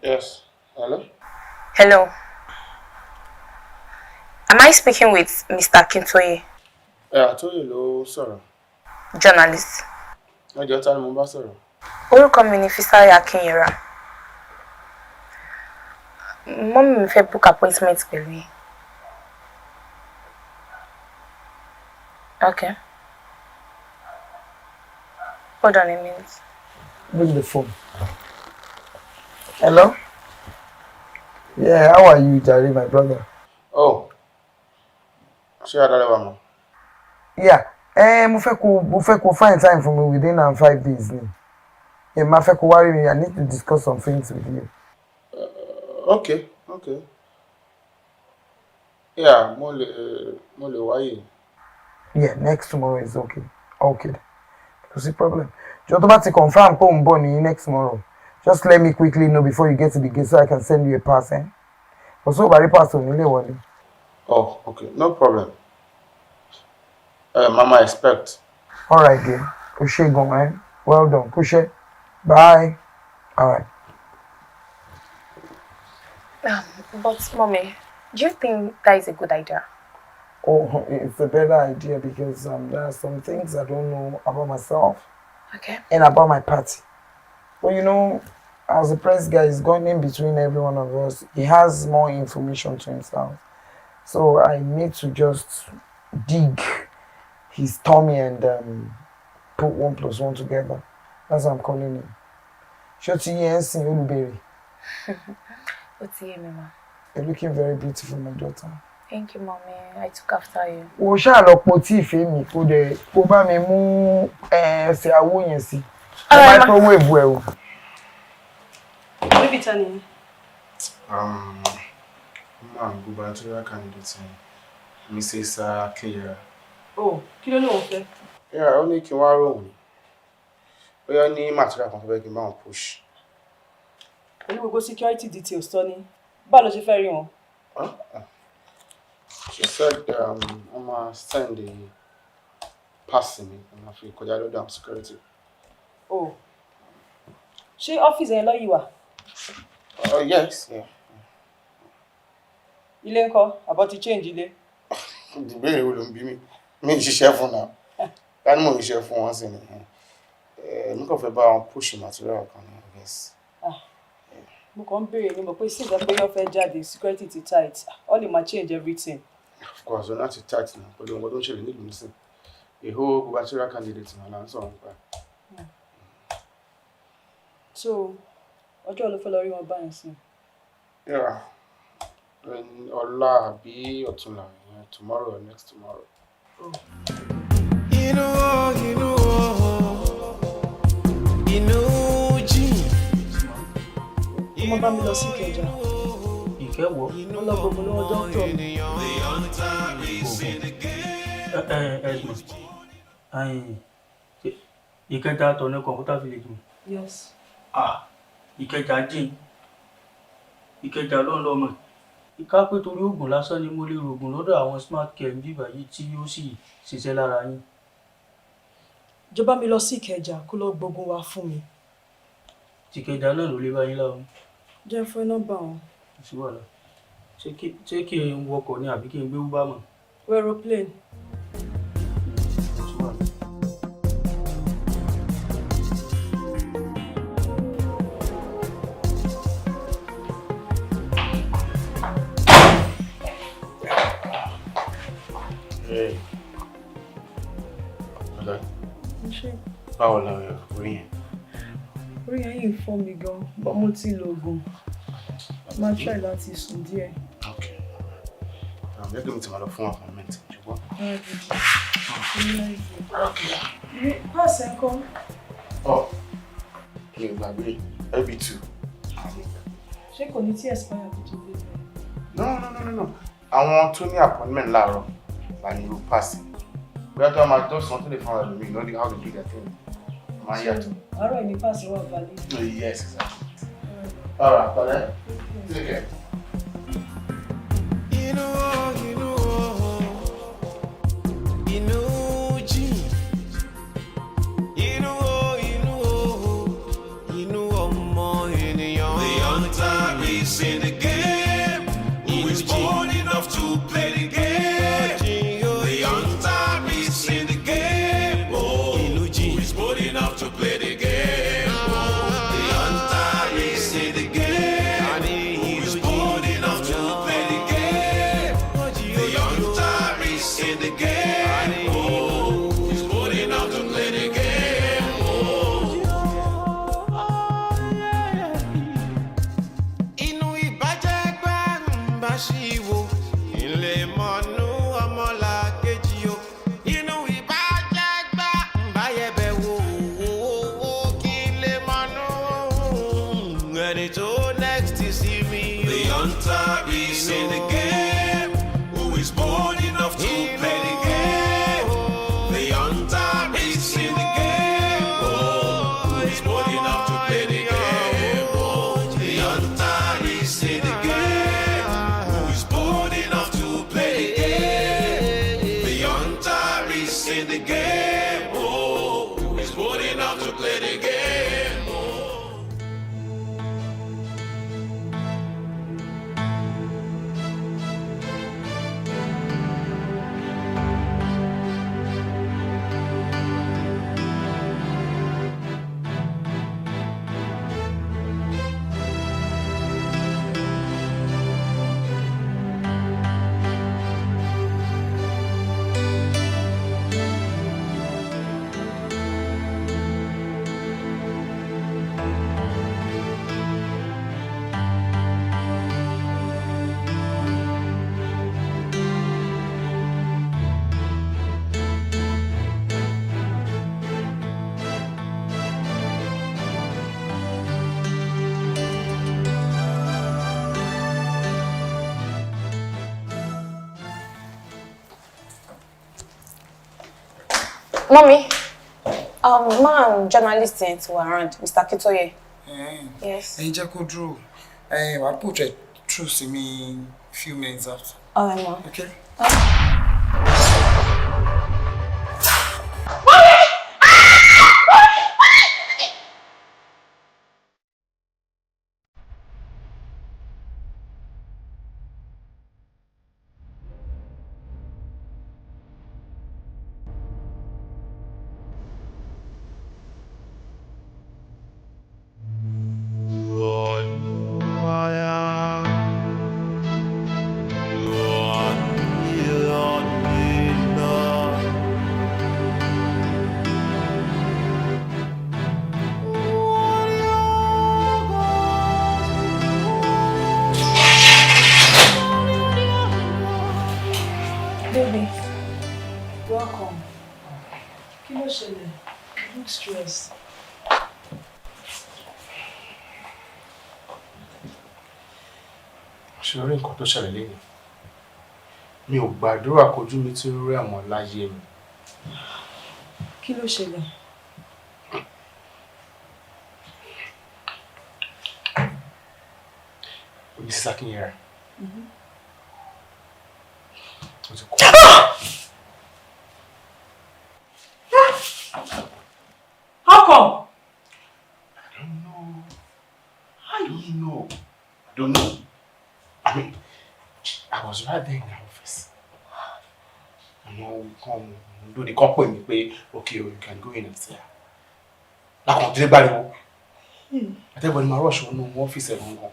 Yes. Hello? Hello. Am I speaking with Mr. Akintoye? Yeah, I told you ló sọ̀rọ̀. Journalist. Ọjọ́ ta ni mo bá sọ̀rọ̀. Orúkọ mi ni Fisayo Akínyẹra. Mọ́mí mi fẹ́ book appointment pẹ̀lú yín. Okay. Hold on a minute. Bring the phone. Hello? Yeah, how are you, Jerry, my brother? Oh. Ṣé Adare wà mọ́? Yeah. Mo fẹ́ kó find time for me within 5 days ni. Yeah, ma fẹ́ kó worry me. I need to discuss some things with you. Okay. Yeah, mo lè wáyé. Yeah, next tomorrow is okay. Okay. No problem. Jọ̀ọ́ tó bá ti confirm pé ó ń bọ̀ ní next tomorrow. Just let me quickly know before you get to the gate so I can send you a pass. But so bari pass on nílé wọlé. Oh, okay. No problem. Mama expect. All right, dear. Kushe gan, Well done. Kushe. Bye. All right. But mommy, do you think that is a good idea? Oh, it's a better idea because there are some things I don't know about myself. Okay. And about my party. But you know, as a press guy, he's going in between every one of us. He has more information to himself. So I need to just dig his tummy and put 1 + 1 together. That's what I'm calling him. Shoti Yensin Uluberry. What's your name, Mama? You're looking very beautiful, my daughter. Thank you, Mommy. I took after you. O ṣá lọ po tí ìfẹ́ mi kó dẹ̀ kó bá mi mú ẹsẹ̀ àwo yẹn sí. Ẹ bá tó wọ èbú ẹ o. Níbi ta ni? Gubernatorial candidate Mrs. Akínyẹra. Oh, kí ló ní òun fẹ́? Yeah, ó ní kí n wá ròhùn. Ó yá ní material kan tó fẹ́ kí n bá wọn push. Pẹ̀lú gbogbo security details tó ní. Báwo ló ṣe fẹ́ rí wọn? She said I'ma send the pass me. I'ma fi kọjá lọ́dọ̀ am security. Oh. Ṣé ọ́fíìsì yẹn ló yìí wà? Oh yes, yeah. Ilé ńkọ́? Àbọ̀ ti change ilé? Ìbéèrè wo ló ń bí mi? Mi ń ṣiṣẹ́ fún náà. Ká ní mò ń ṣiṣẹ́ fún wọn sí ni. Mi kàn fẹ́ bá wọn push material kan ní, I guess. Mo kàn ń béèrè ni mo pé sí ìgbà pé yóò fẹ́ jáde security ti tight. All lè máa change everything. Of course, we're not too tight now. Pẹ̀lú ọmọ tó ń ṣẹlẹ̀ nílùú nísìn. A whole gubernatorial candidate náà là ń sọ̀rọ̀ nípa. So, ọjọ́ ló fẹ́ lọ rí wọn báyìí sí? Yeah. Ọ̀la àbí ọ̀túnla, tomorrow or next tomorrow. Ọmọ bá mi lọ sí Ìkẹjà. Ìkẹwọ́? Wọ́n lọ gbogbo lọ́wọ́ dọ́kítọ̀ mi. Ìkẹjà tọ̀ ní kọ̀ǹpútà village mi. Yes. Ìkẹjà jìn. Ìkẹjà lọ́nlọ́mọ̀. Ìká pé torí oògùn lásán ni mo lè rògùn lọ́dọ̀ àwọn smart care bíbà yìí tí ó sì ṣiṣẹ́ lára yín. Jọba mi lọ sí Ìkẹjà kó lọ gbógun wá fún mi. Tìkẹjà náà ló lè bá yín láwọn. Jẹ́ fún nọ́mbà wọn. Sí wàhálà. Ṣé kí n wọkọ̀ ni àbí kí n gbé Uber mọ̀? Aeroplane. Sí wàhálà. Hey. Hello. Báwo la orí yẹn? Orí yẹn yìí ń fọ́ mi gan, bọ́ mo ti lo oògùn. Máa try láti sùn díẹ̀. Okay. Gẹ́gẹ́ bí mo ti máa lọ fún appointment, ṣùgbọ́n. Pàṣẹ ńkọ́? Mi ò gbàgbé LB2. Ṣé kò ní tí expire kò tó gbé bẹ́ẹ̀? No. Àwọn tó ní appointment láàárọ̀ là ní irú pass. Bóyá tó máa tó sàn tó lè fún àwọn ẹlòmíì, know how to do their thing. Máa yàtọ̀. Àárọ̀ ìní pàṣẹ wà valid. Yes, exactly. All right, but then, take care. In the game, who is bold enough to play the game? The young time is in the game. Oh, who is bold enough to play the game? The young time is in the game. Who is bold enough to play the game? The young time is in the game. Oh, who is bold enough to play the game? Ṣíwò ilé mọ́nú ọmọlàkejì o inú ìbàjẹ́ gbà ń báyẹ̀bẹ̀ wò kí ilé mọ́nú ẹni tó next to see me. The hunter is in the game, who is bold enough to play the game. The hunter is in the game, who is bold enough to play the game. The hunter is in the game. In the game, oh, who is bold enough to play the game, oh. Mommy, man, journalist to around, Mr. Kitoye. Yes. Ẹ jẹ́ kó dúró. Wàá put through sí mi few minutes after. All right, ma. Okay. Baby, welcome. Kí ló ṣẹlẹ̀? You look stressed. Ṣé orí nǹkan tó ṣẹlẹ̀ lẹ́yìn? Mi ò gbàdúrà kojú mi tí ó rí àmọ́ láyé mi. Kí ló ṣẹlẹ̀? Mrs. Akinyera. How come? I don't know. I don't know. I mean, I was right there in the office. And now come do the couple me pay, okay, you can go in and say. Like on the bariwo. I tell you, my rush on no office and go.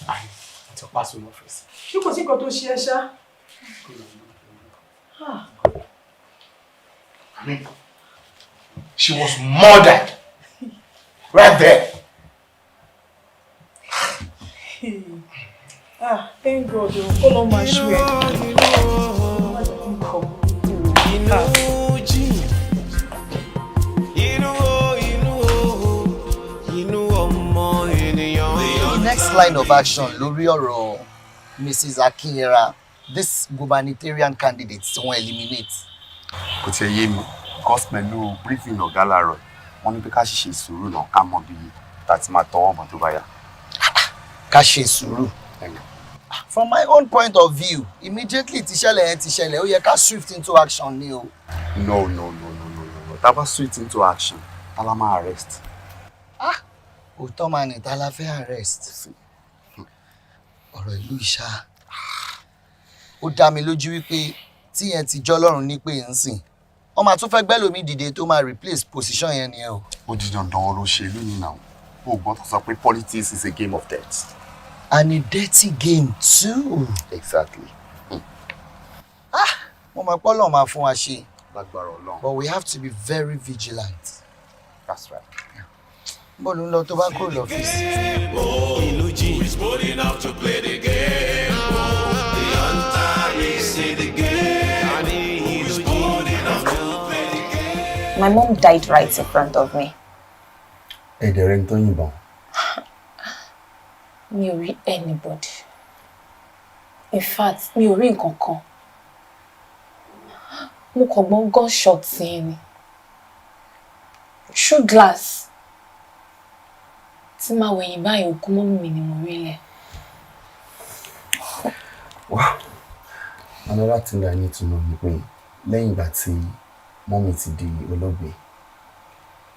I it's a pass on office. Ṣé kò sí nǹkan tó ṣe ẹ́ ṣá? I mean, she was murdered right there. Thank God. Hold on, my shoe. The next line of action lórí ọ̀rọ̀ Mrs. Akinyera, this gubernatorial candidate tí wọ́n eliminate. Kò tiẹ̀ yé mi because pẹ̀lú briefing ọ̀gá láàárọ̀ wọ́n ní pé ká ṣe sùúrù náà ká mọ bí tàti máa tọwọ́ bọ̀ tó bá yá. Ká ṣe sùúrù. From my own point of view, immediately tíṣẹ̀lẹ̀ yẹn tíṣẹ̀lẹ̀ ó yẹ ká swift into action ni o. No. Tá bá swift into action, tá la máa arrest. Òótọ́ máa ní tá la fẹ́ arrest. Ọ̀rọ̀ ìlú ìṣá. Ó dá mi lójú wípé tí yẹn ti jọ́ lọ́rùn ní pé ń sìn. Wọ́n máa tún fẹ́ gbẹ́lòmí dìde tó máa replace position yẹn nìyẹn o. Ó di dandan ọ̀rọ̀ òṣèlú ni náà. Ó gbọ́ tó sọ pé politics is a game of death. And a dirty game too. Exactly. Mo mọ̀ pé Ọlọ́run máa fún wa ṣe. Lágbára Ọlọ́run. But we have to be very vigilant. That's right. Bọ́ọ̀lù ń lọ tó bá kúrò lọ́fíìsì. Who is bold enough to play the game? The hunter is in the game. Who is bold enough to play the game? My mom died right in front of me. Ẹ̀dẹ̀ rẹ̀ ń tó yìnbọn. Mi ò rí anybody. In fact, mi ò rí nǹkan kan. Mo kàn gbọ́ gunshot yẹn ni. Shoe glass. Tí máa wẹ̀yìn báyìí òkú mọ́mì mi ni mo rí lẹ̀. Wow. Another thing I need to know ni pé lẹ́yìn ìgbà tí mọ́mì ti di olóògbé,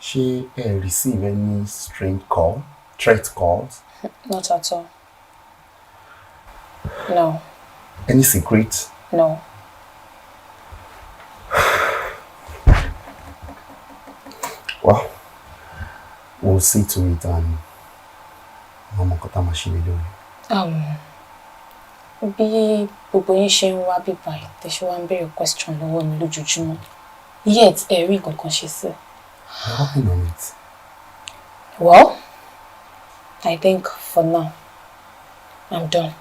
ṣé ẹ receive any strange call, threat calls? Not at all. No. Any secret? No. Well, we'll see to it and mama kota machine lórí. Bí gbogbo yín ṣe ń wá bíbá ẹ̀ tẹ́ ṣe wá ń béèrè question lọ́wọ́ mi lójoojúmọ́. Yet ẹ rí nǹkan kan ṣe sí. I'm working on it. Well, I think for now, I'm done.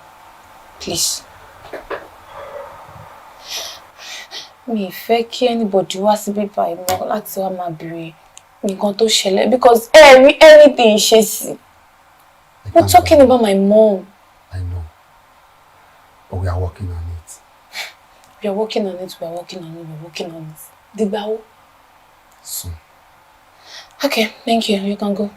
Please. Mi fẹ́ kí anybody wá sí bíbá ẹ̀ mọ́ láti wá máa béèrè nǹkan tó ṣẹlẹ̀ because every anything ṣe sí. We're talking about my mom. I know. But we are working on it. We are working on it, we are working on it, we are working on it. Dìgbà wo? Soon. Okay, thank you. You can go.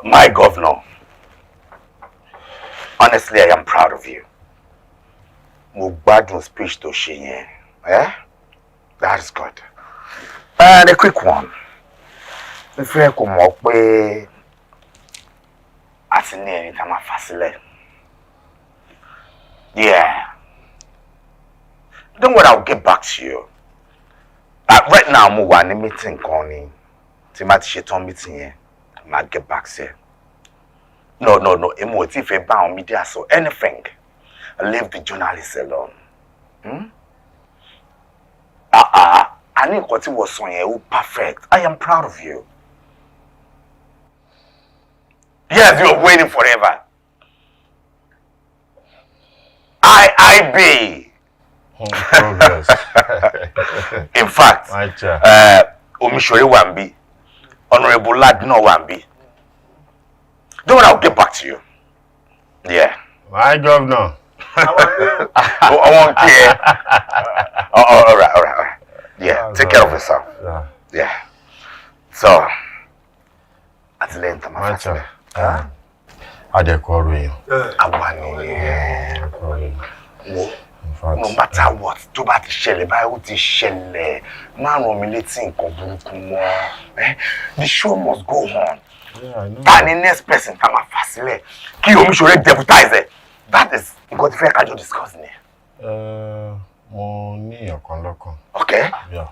My governor, honestly, I am proud of you. Mo gbádùn speech tó ṣe yẹn. That is good. And a quick one. If you come up with àti ní ẹni tá máa fà sílẹ̀. Yeah. Don't worry, I'll get back to you. Right now, mo wà ní meeting kan ni. Tí ma ti ṣe tán meeting yẹn, ma get back to you. No. Èmi ò tí fẹ́ bá àwọn media so anything. Leave the journalists alone. I ní nǹkan tí wọ́n sọ yẹn ó perfect. I am proud of you. Yes, you're waiting forever. IIB. Progress. In fact, Omishore Wambi, Honorable Ladno Wambi. Don't worry, I'll get back to you. Yeah. My governor. I won't care. All right. Yeah, take care of yourself. Yeah. So, at the end of my family. Adekoro. No matter what, tó bá ti ṣẹlẹ̀ báyìí ó ti ṣẹlẹ̀. Má rán mi létí nǹkan burúkú mọ́. The show must go on. Ta ni next person tá máa fà sílẹ̀ kí Omishore deputize ẹ̀. That is nǹkan tí fẹ́ kájọ discuss ni. Mo ní ọ̀kan lọ́kàn. Okay. Yeah.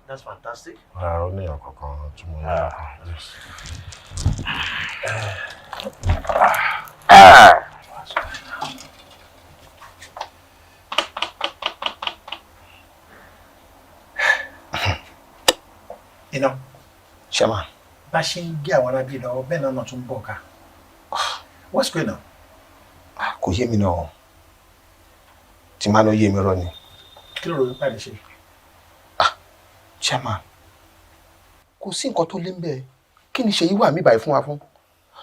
That's fantastic. Ó ní ọ̀kan kan tí mo ní lọ́kàn. You know, Shema. bá ṣe ń gé àwọn arábí lọ bẹ́ẹ̀ náà tún bọ̀ ká. What's going on? Kò yé mi náà. Tí máa lọ yé mi rọ ni. Kí ló rò wípé àlè ṣe? Shema. Kò sí nǹkan tó lé ń bẹ́ẹ̀. Kí ni Ṣèyí wà mí báyìí fún wa fún?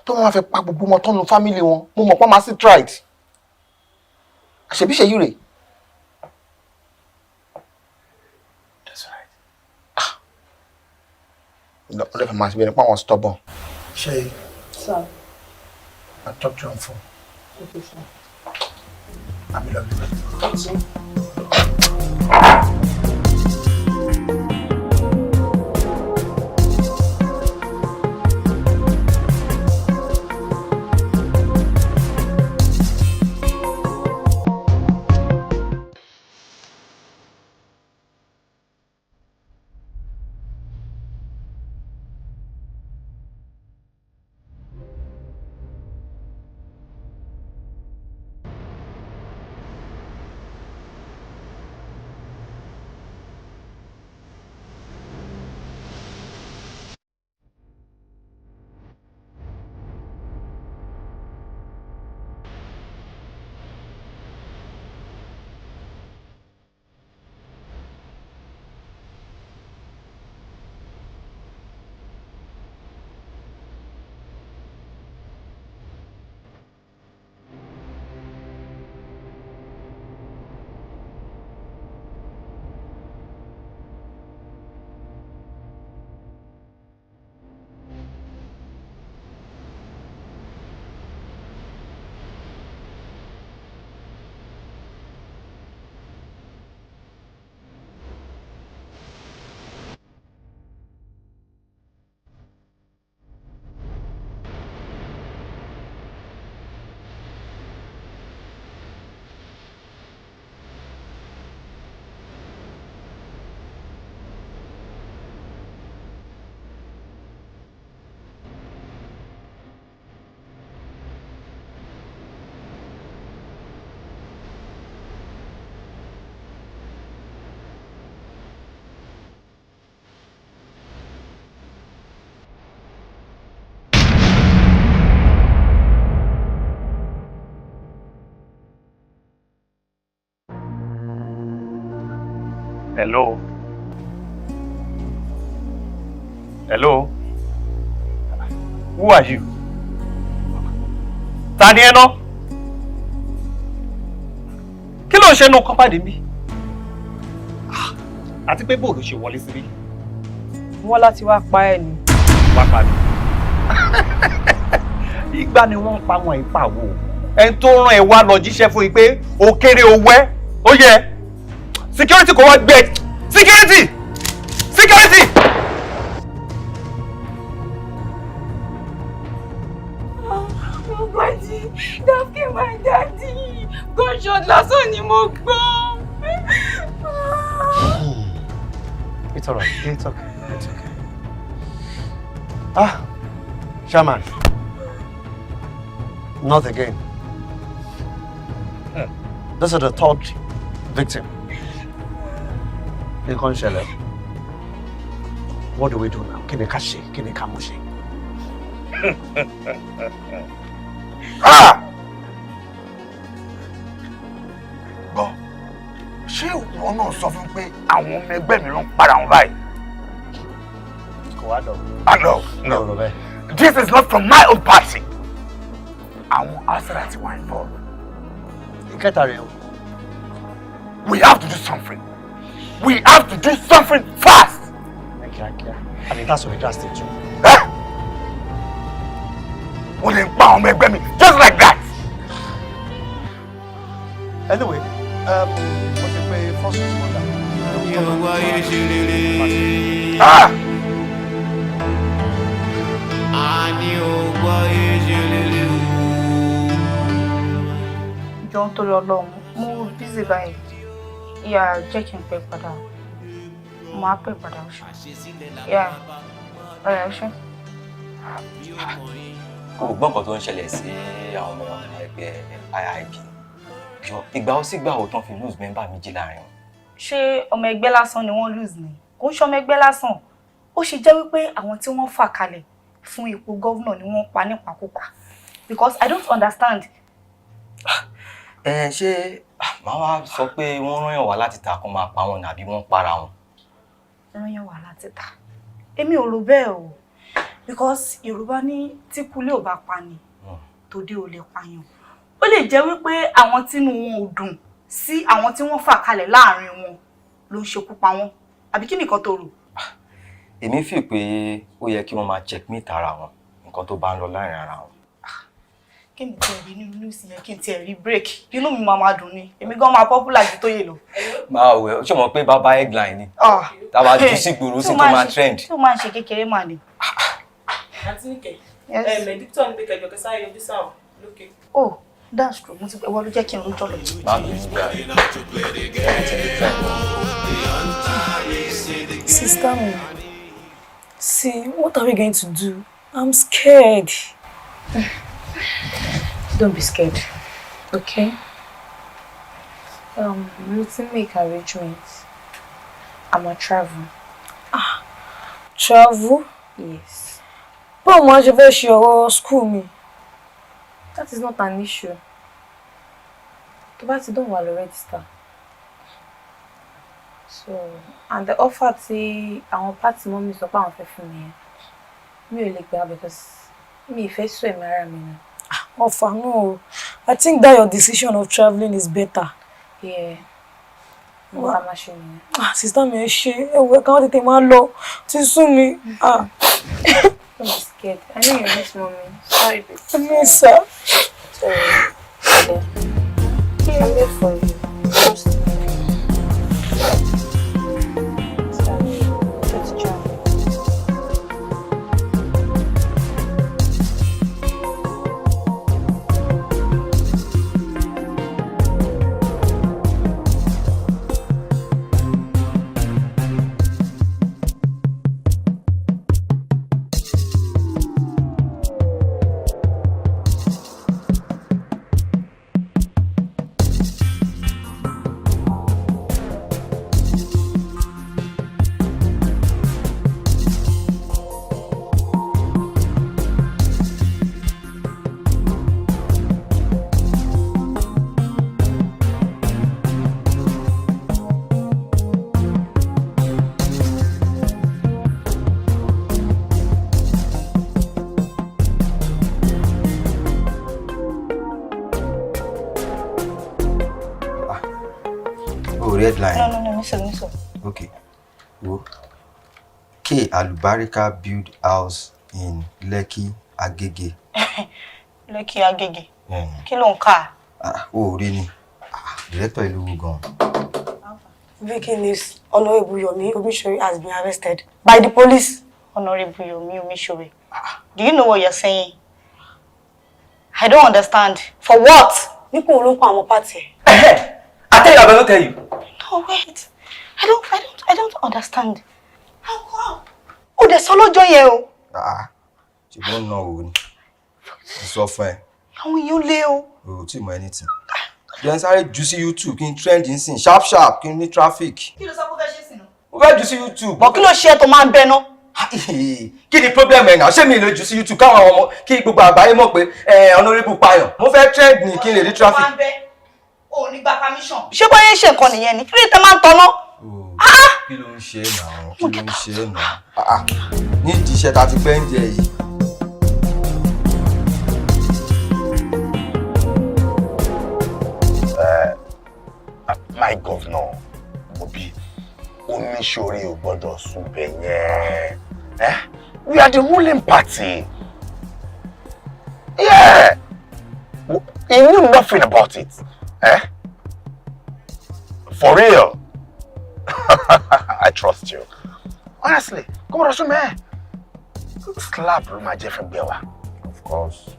Tó máa fẹ́ pa gbogbo wọn tọ́nu fámílì wọn. Mo mọ̀ pé máa sí tried. Àṣebí Ṣèyí rèé. No, let me ask you, I want stubborn. Shay. Sir. I talked to you on phone. Okay, sir. I love you. Thank you. Hello. Hello. Who are you? Ta ni ẹ ná? Kí ló ń ṣe nínú company bí? Àti pé bó ló ṣe wọlé síbí? Wọ́n láti wá pa ẹ́ ni. Wá pa mi. Ìgbà ni wọ́n ń pa wọn ìpàwọ̀. Ẹni tó rán ẹ wá lọ jíṣẹ́ fún yín pé ó kéré owó ẹ́. Ó yẹ. Security kò wá gbé. Security! Security! Daddy, they've killed my daddy. Gunshot lásán ni mo gbọ́. It's alright. It's okay. It's okay. Ah, Shaman. Not again. This is the third victim. In Conchelle. What do we do now? Kí ni ká ṣe? Kí ni ká mú ṣe? Gbọ́, ṣé ìwọ náà sọ fún pé àwọn ọmọ ẹgbẹ́ mi ló ń para wọn báyìí? Kò wá dọ̀. No. This is not from my own party. Àwọn asara ti wà involved. Ìkẹta rẹ̀ o. We have to do something. We have to do something fast. Kíákíá. I mean, that's what we just did too. Wọ́n lè pa ọmọ ẹgbẹ́ mi just like that. Anyway, mo ti pe first responder. Yóò wáyé ṣe rere. Àní ò wáyé ṣe rere o. Jọ̀ọ́ nítorí Ọlọ́run, mo busy báyìí. Ìyá jẹ́ kí n pẹ́ padà. Mo á pẹ́ padà ọ̀ṣun. Ìyá ọ̀rẹ́ ọ̀ṣun. Kò gbọ́ nǹkan tó ń ṣẹlẹ̀ sí àwọn ọmọ ẹgbẹ́ IIP. Jọ ìgbà ó sì gbà ó tán fi lose member méjì láàrin. Ṣé ọmọ ẹgbẹ́ lásán ni wọ́n lose ni? Kò ń ṣe ọmọ ẹgbẹ́ lásán. Ó ṣe jẹ́ wípé àwọn tí wọ́n fà kalẹ̀ fún ipò gọ́vnà ni wọ́n pa nípakúpa. Because I don't understand. Ṣé màá wá sọ pé wọ́n rán yàn wá láti ta kan máa pa wọn àbí wọ́n para wọn? Rán yàn wá láti ta. Èmi ò rò bẹ́ẹ̀ o. Because Yoruba ní tí kúlé ò bá pa ni, tòde ò lè pààyàn. Ó lè jẹ́ wípé àwọn tínú wọn ò dùn sí àwọn tí wọ́n fà kalẹ̀ láàrin wọn ló ń ṣekú pa wọ́n. Àbí kí nìkan tó rò? Èmi fi pé ó yẹ kí wọ́n máa checkmate ara wọn, nǹkan tó bá ń lọ láàrin ara wọn. Kí ni tí ẹ rí nínú news yẹn kí n tí ẹ rí break? Inú mi máa dùn ni. Èmi gan máa popular ju Tóyè lọ. Máa wẹ̀ ṣé mọ̀ pé bàbá headline ni. Tábà jù sí gbòòrò sí tó máa trend. Tí ó máa ń ṣe kékeré mà ni. Àǹtí Níkẹ́, Dictor ní pé kẹjọ kẹsà yọjú sáà lókè. Oh, that's true. Mo ti wọ́n ló jẹ́ kí n rújọ́ lọ. Sister me, see, what are we going to do? I'm scared. Don't be scared, okay? We need to make arrangements. I'm gonna travel. Travel? Yes. How much of your school me? That is not an issue. To buy it don't want to register. So, and the offer to our party mom is about for me. Me will like that because me first so marry me. Offer no. I think that your decision of traveling is better. Yeah. What am I showing? Sister me she we can't take my law. Ti sú mi. Don't be scared. I know you miss mommy. Sorry, babe. I miss her. Sorry. I'm there for you. Red line. No, listen. Okay. Well, K Alubarika build house in Lekki, Agege. Lẹ́kì Agége. Kí ló ń kà? O rí ni. Director ìlú gan. Breaking news. Honorable Yomi Omishore has been arrested by the police. Honorable Yomi Omishore. Do you know what you're saying? I don't understand. For what? Nípò olóńpọ̀ àwọn party. I tell you, I will tell you. No, wait. I don't understand. How? Oh, there's solo joy here. You don't know. It's so fun. How you Leo? Oh, too much anything. You sorry juicy YouTube, can trend in sin. Sharp, can need traffic. Kí ló sọ pé fẹ́ ṣe sìn? Where juicy YouTube? But kí ló ṣe tó máa ń bẹ ná? Kí ni problem ẹ now? Ṣé mi lè juicy YouTube káwọn ọmọ kí gbogbo àgbáyé mọ̀ pé honorable payan. Mo fẹ́ trend ni kí n lè rí traffic. O ní gba permission. Ṣé bóyá ṣe nǹkan nìyẹn ni? Kí ló tẹ máa ń tọ́ná? Kí ló ń ṣe now? Kí ló ń ṣe now? Ní ìdí iṣẹ́ ta ti pẹ́ ń jẹ yìí. My governor, Obi, Omishore ò gbọ́dọ̀ sùn bẹ́ẹ̀ yẹn. We are the ruling party. Yeah. He knew nothing about it. For real. I trust you. Honestly, come on, man. Slap my Jeffrey Bewa. Of course.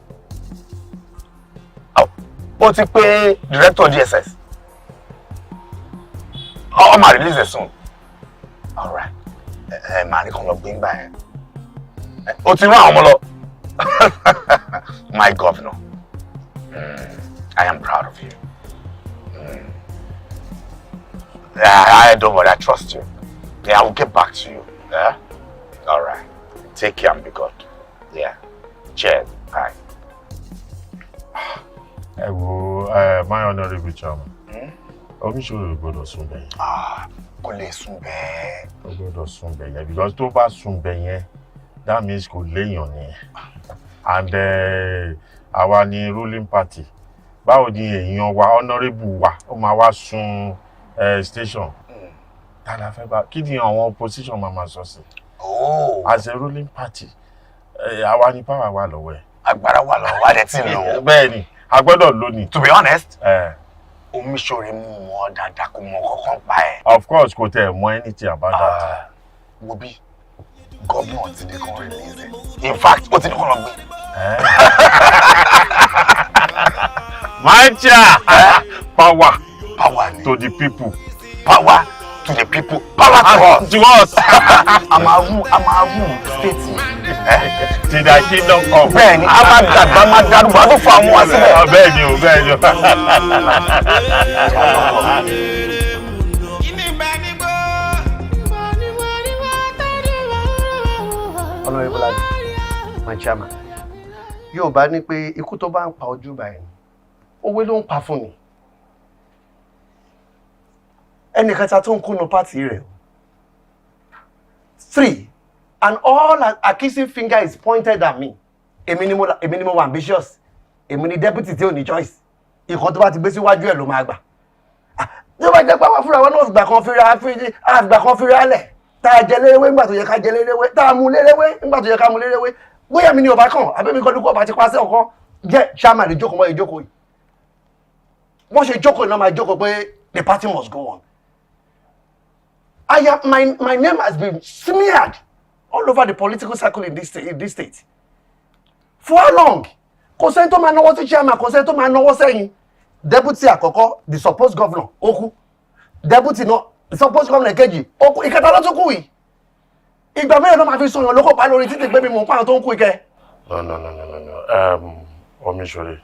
Oh, ó ti pé director DSS. Oh, my release it soon. All right. Man, you can't bring back. Ó ti rán àwọn lọ. My governor. I am proud of you. I don't worry, I trust you. Yeah, I will get back to you. Yeah? All right. Take care and be good. Yeah. Cheers. Bye. My honorable chairman. Omishore ò gbọ́dọ̀ sùn bẹ́ẹ̀ yẹn. Kò lè sùn bẹ́ẹ̀. Ó gbọ́dọ̀ sùn bẹ́ẹ̀ yẹn because tó bá sùn bẹ́ẹ̀ yẹn, that means kò léèyàn nìyẹn. And àwa ni ruling party. Báwo ni èèyàn wa honorable wa ó máa wá sùn station? Ta la fẹ́ bá kí ni àwọn opposition máa sọ sí? As a ruling party, àwa ni power wà lọ́wọ́ ẹ̀. Agbára wà lọ́wọ́ wa dẹ̀ tí ń lò. Bẹ́ẹ̀ ni, a gbọ́dọ̀ lónìí. To be honest, Omishore mú wọn dáadáa kó mọ kankan pa ẹ̀. Of course, kò tẹ̀ mọ anything about that. Wo bí gómìnà ti ní kan release it. In fact, ó ti ní kan lọ gbé. Power to the people. Power to the people. Power to us. I'm a state. Till thy kingdom come. Bẹ́ẹ̀ni, a máa dàgbà máa darúgbó a tó fa àwọn wá síbẹ̀. Bẹ́ẹ̀ni o, bẹ́ẹ̀ni o. Honorable Adi, my chairman. Yorùbá ní pé ikú tó bá ń pa ojú báyìí, òwe ló ń pa fún ni. Ẹnìkan ta tó ń kúnnú pàtì rẹ̀. 3. And all accusing finger is pointed at me. Èmi ni mo wà ambitious. Èmi ni deputy tí ò ní choice. Ìkan tó bá ti gbé síwájú ẹ̀ ló máa gbà. Tí ó bá jẹ́ pé àwọn fúnra wọn náà gbà kan fira lẹ̀. Tá a jẹ léréwé nígbà tó yẹ ká jẹ léréwé. Tá a mú léréwé nígbà tó yẹ ká mú léréwé. Bóyá mi ni ọba kan, àbẹ́mi kan dúkọ́ ọba ti pàṣẹ ọ̀kan. Jẹ́ chairman lè jókòó mọ́ ìjókòó yìí. Wọ́n ṣe jókòó náà máa jókòó pé the party must go on. My name has been smeared all over the political circle in this state. For how long? Kò sẹ́ni tó máa náwó sí chairman, kò sẹ́ni tó máa náwó sẹ́yìn. Deputy àkọ́kọ́, the supposed governor, ó kú. Deputy náà, the supposed governor kejì, ó kú. Ìkẹta ló tún kú yìí. Ìgbà mẹ́rin ló máa fi sọ̀rọ̀ lókò pa lórí títí pé mi mọ̀ pàrọ̀ tó ń kú ike. No. Omishore,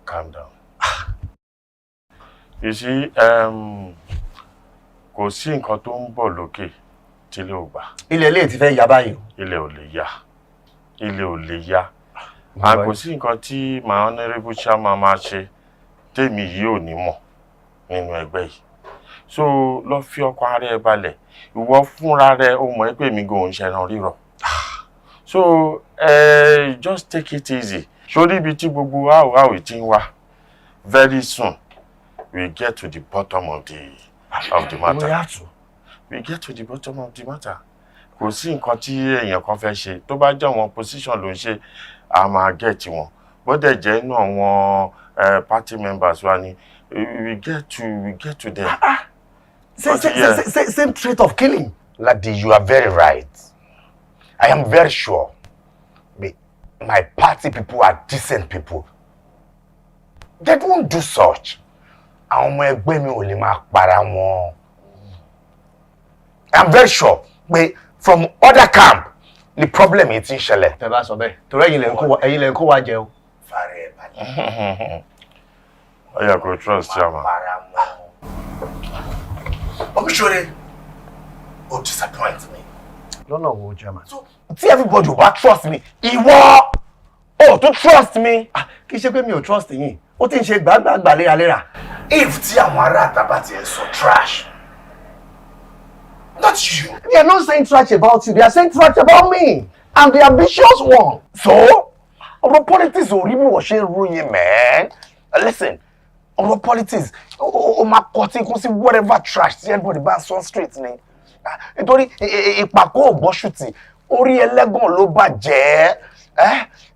calm down. You see, kò sí nǹkan tó ń bọ̀ lókè tí ilé ò gbà. Ilé ti fẹ́ yá báyìí. Ilé ò lè yá. And kò sí nǹkan tí my honourable chairman máa ṣe tèmi yìí ò ní mọ̀ nínú ẹgbẹ́ yìí. So lọ fi ọkàn ara ẹ balẹ̀. Ìwọ fúnra rẹ ó mọ̀ pé mi gan ṣẹran rírọ̀. So just take it easy. Sórí ibi tí gbogbo àwòrán ti ń wá. Very soon we get to the bottom of the matter. We have to. We get to the bottom of the matter. kò sí nǹkan tí èèyàn kan fẹ́ ṣe tó bá jẹ́ àwọn position ló ń ṣe a máa get wọn bó dẹ̀ jẹ́ inú àwọn party members wa ni we get to them. Same trait of killing. Ladi, you are very right. I am very sure. My party people are decent people. They don't do such. I'm very sure. But from other camp, the problem is in Shele. Teba so be. Torí ẹ̀yin lẹ kó wa jẹ o. Fare balẹ̀. I go trust Chama. Omishore, oh disappoint me. Lọ́nà wo Chama? See everybody who trust me. Ìwọ, oh to trust me. Kì í ṣe pé mi ò trust yín. Ó ti ń ṣe gbàgbàgbà léraléra. If tí àwọn ará Àtàbà ti ẹ̀ sọ trash. Not you. They are not saying trash about you. They are saying trash about me. I'm the ambitious one. So, our politics ò rí bí wọ́n ṣe ń ròyìn, man. Listen, our politics, my cutting, whatever trash, see everybody bans on streets ni. Nítorí ìpàkọ́ ògbọ́sùtì, orí ẹlẹ́gàn ló bàjẹ́.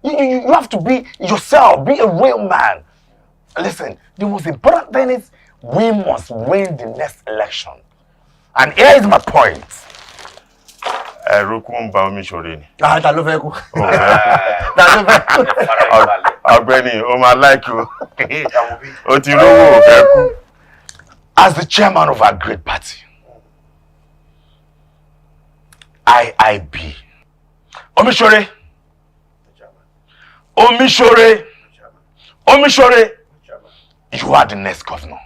You have to be yourself, be a real man. Listen, the most important thing is we must win the next election. And here is my point. Ẹ̀rù kún ń ba Omishore ni. Ta ló fẹ́ kú. Ọ̀gbẹ́ni, o máa like o. O ti rówó fẹ́ kú. As the chairman of our great party, IIB, Omishore, you are the next governor.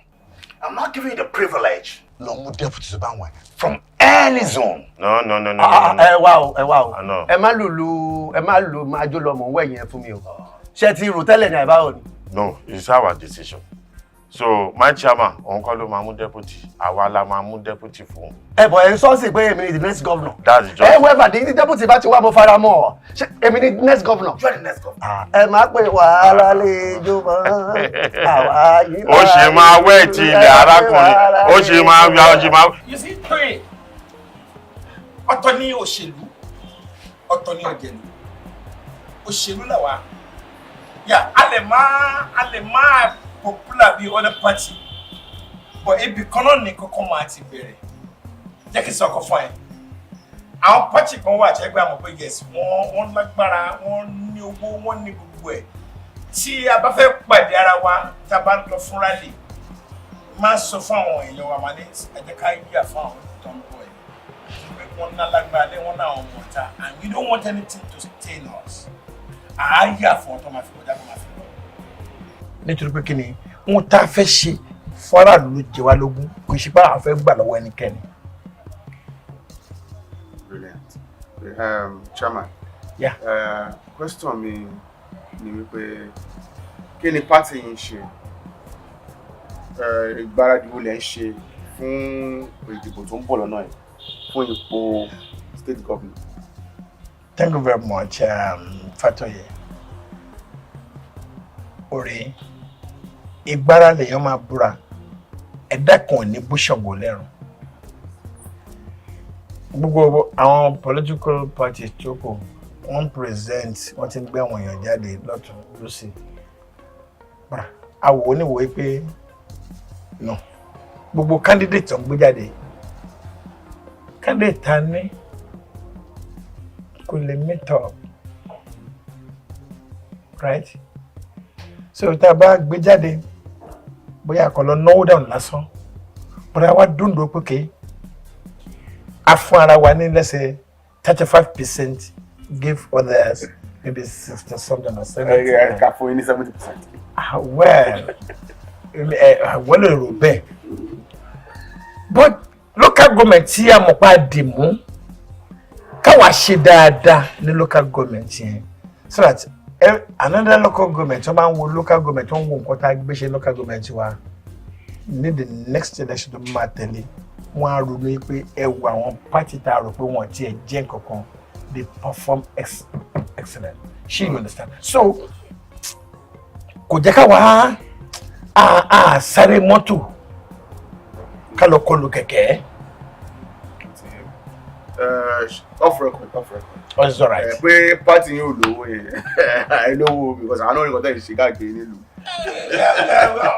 I'm not giving you the privilege. Long deputy from any zone. No. Ẹ wá o. Ẹ má lùlù máa jó lọ mọ̀ wẹ̀ yẹn fún mi o. Ṣé ti rò tẹ́lẹ̀ ní àìbáwò ni? No, it's our decision. So my chairman, òun kọ́ ló máa mú deputy. Àwa la máa mú deputy fún. Bọ̀ ẹ̀ ń sọ́ọ̀sì pé èmi ni the next governor. That's the job. Whoever the deputy bá ti wá mo fara mọ́ ọ. Ṣé èmi ni the next governor? You are the next governor. Ẹ máa pè wàhálà lè jó mọ́. Àwa yìí Ó ṣe máa wẹ̀ ti ilẹ̀ arákùnrin. Ó ṣe máa. You see, pray. Ọ̀tọ̀ ni òṣèlú, ọ̀tọ̀ ni òjèlú. Òṣèlú là wá. Yeah, a lè máa popular bí other party. But ebi kan náà ní kọ́kọ́ máa ti bẹ̀rẹ̀. Jẹ́ kí n sọ ọkọ̀ fún ẹ. Àwọn party kan wà tí ẹgbẹ́ àmọ̀ pé yes, wọ́n lágbára, wọ́n ní owó, wọ́n ní gbogbo ẹ̀. Tí a bá fẹ́ pàdé ara wa, tá a bá lọ fún rally, máa sọ fún àwọn èèyàn wa máa ní ẹ jẹ́ ká yíyà fún àwọn tó ń bọ̀ ẹ̀. Wọ́n ná lágbára lé wọ́n náà ọmọ ọ̀tá, and we don't want anything to stain us. Àáyà fún ọ̀tọ́ máa fi kọjá kó máa fi lọ. Nítorí pé kí ni wọ́n tá a fẹ́ ṣe fọ́nrán ló jẹ wá lógún kò ṣe bá àwọn fẹ́ gbà lọ́wọ́ ẹnikẹ́ni. Brilliant. Chairman. Yeah. Question mi ni wípé kí ni party yín ṣe? Ìgbáradì wo lẹ ń ṣe fún ìdìbò tó ń bọ̀ lọ́nà yìí fún ipò state governor? Thank you very much, Fatoye. Ore, ìgbára lèèyàn máa búra, ẹ̀dá kan ò ní bú Ṣàngó lẹ́rùn. Gbogbo àwọn political parties tó kù, wọ́n present, wọ́n ti ń gbé àwọn èèyàn jáde lọ́tún lọ́sì. Àwò oníwòye pé no, gbogbo candidate tó ń gbé jáde, candidate ta ní kò lè meet up, right? So tá a bá gbé jáde bóyá kò lọ náwó down lásán, bóyá wá dúndùn pé ké a fún ara wa ní lẹ́sẹ̀ 35%, give others maybe 60 something or 70. Ká fún yín ní 70%. Well, wọ́n lè rò bẹ́ẹ̀, but local government tí a mọ̀ pa dì mú káwa ṣe dáadáa ní local government yẹn, so that another local government tó máa ń wo local government tó ń wo nǹkan tá a gbé ṣe local government wa ní the next election tó máa tẹ̀lé wọ́n á ronú pé ẹ wo àwọn party tá a rò pé wọ́n ti ẹ̀ jẹ́ nǹkankan, they perform excellent. She understand? So kò jẹ́ káwa sáré mọ́tò ká lọ kọlù kẹ̀kẹ́. Off record. Oh, it's alright. Pé party yóò lówó yẹn. I know because I know you got that ṣe káàkiri nílùú.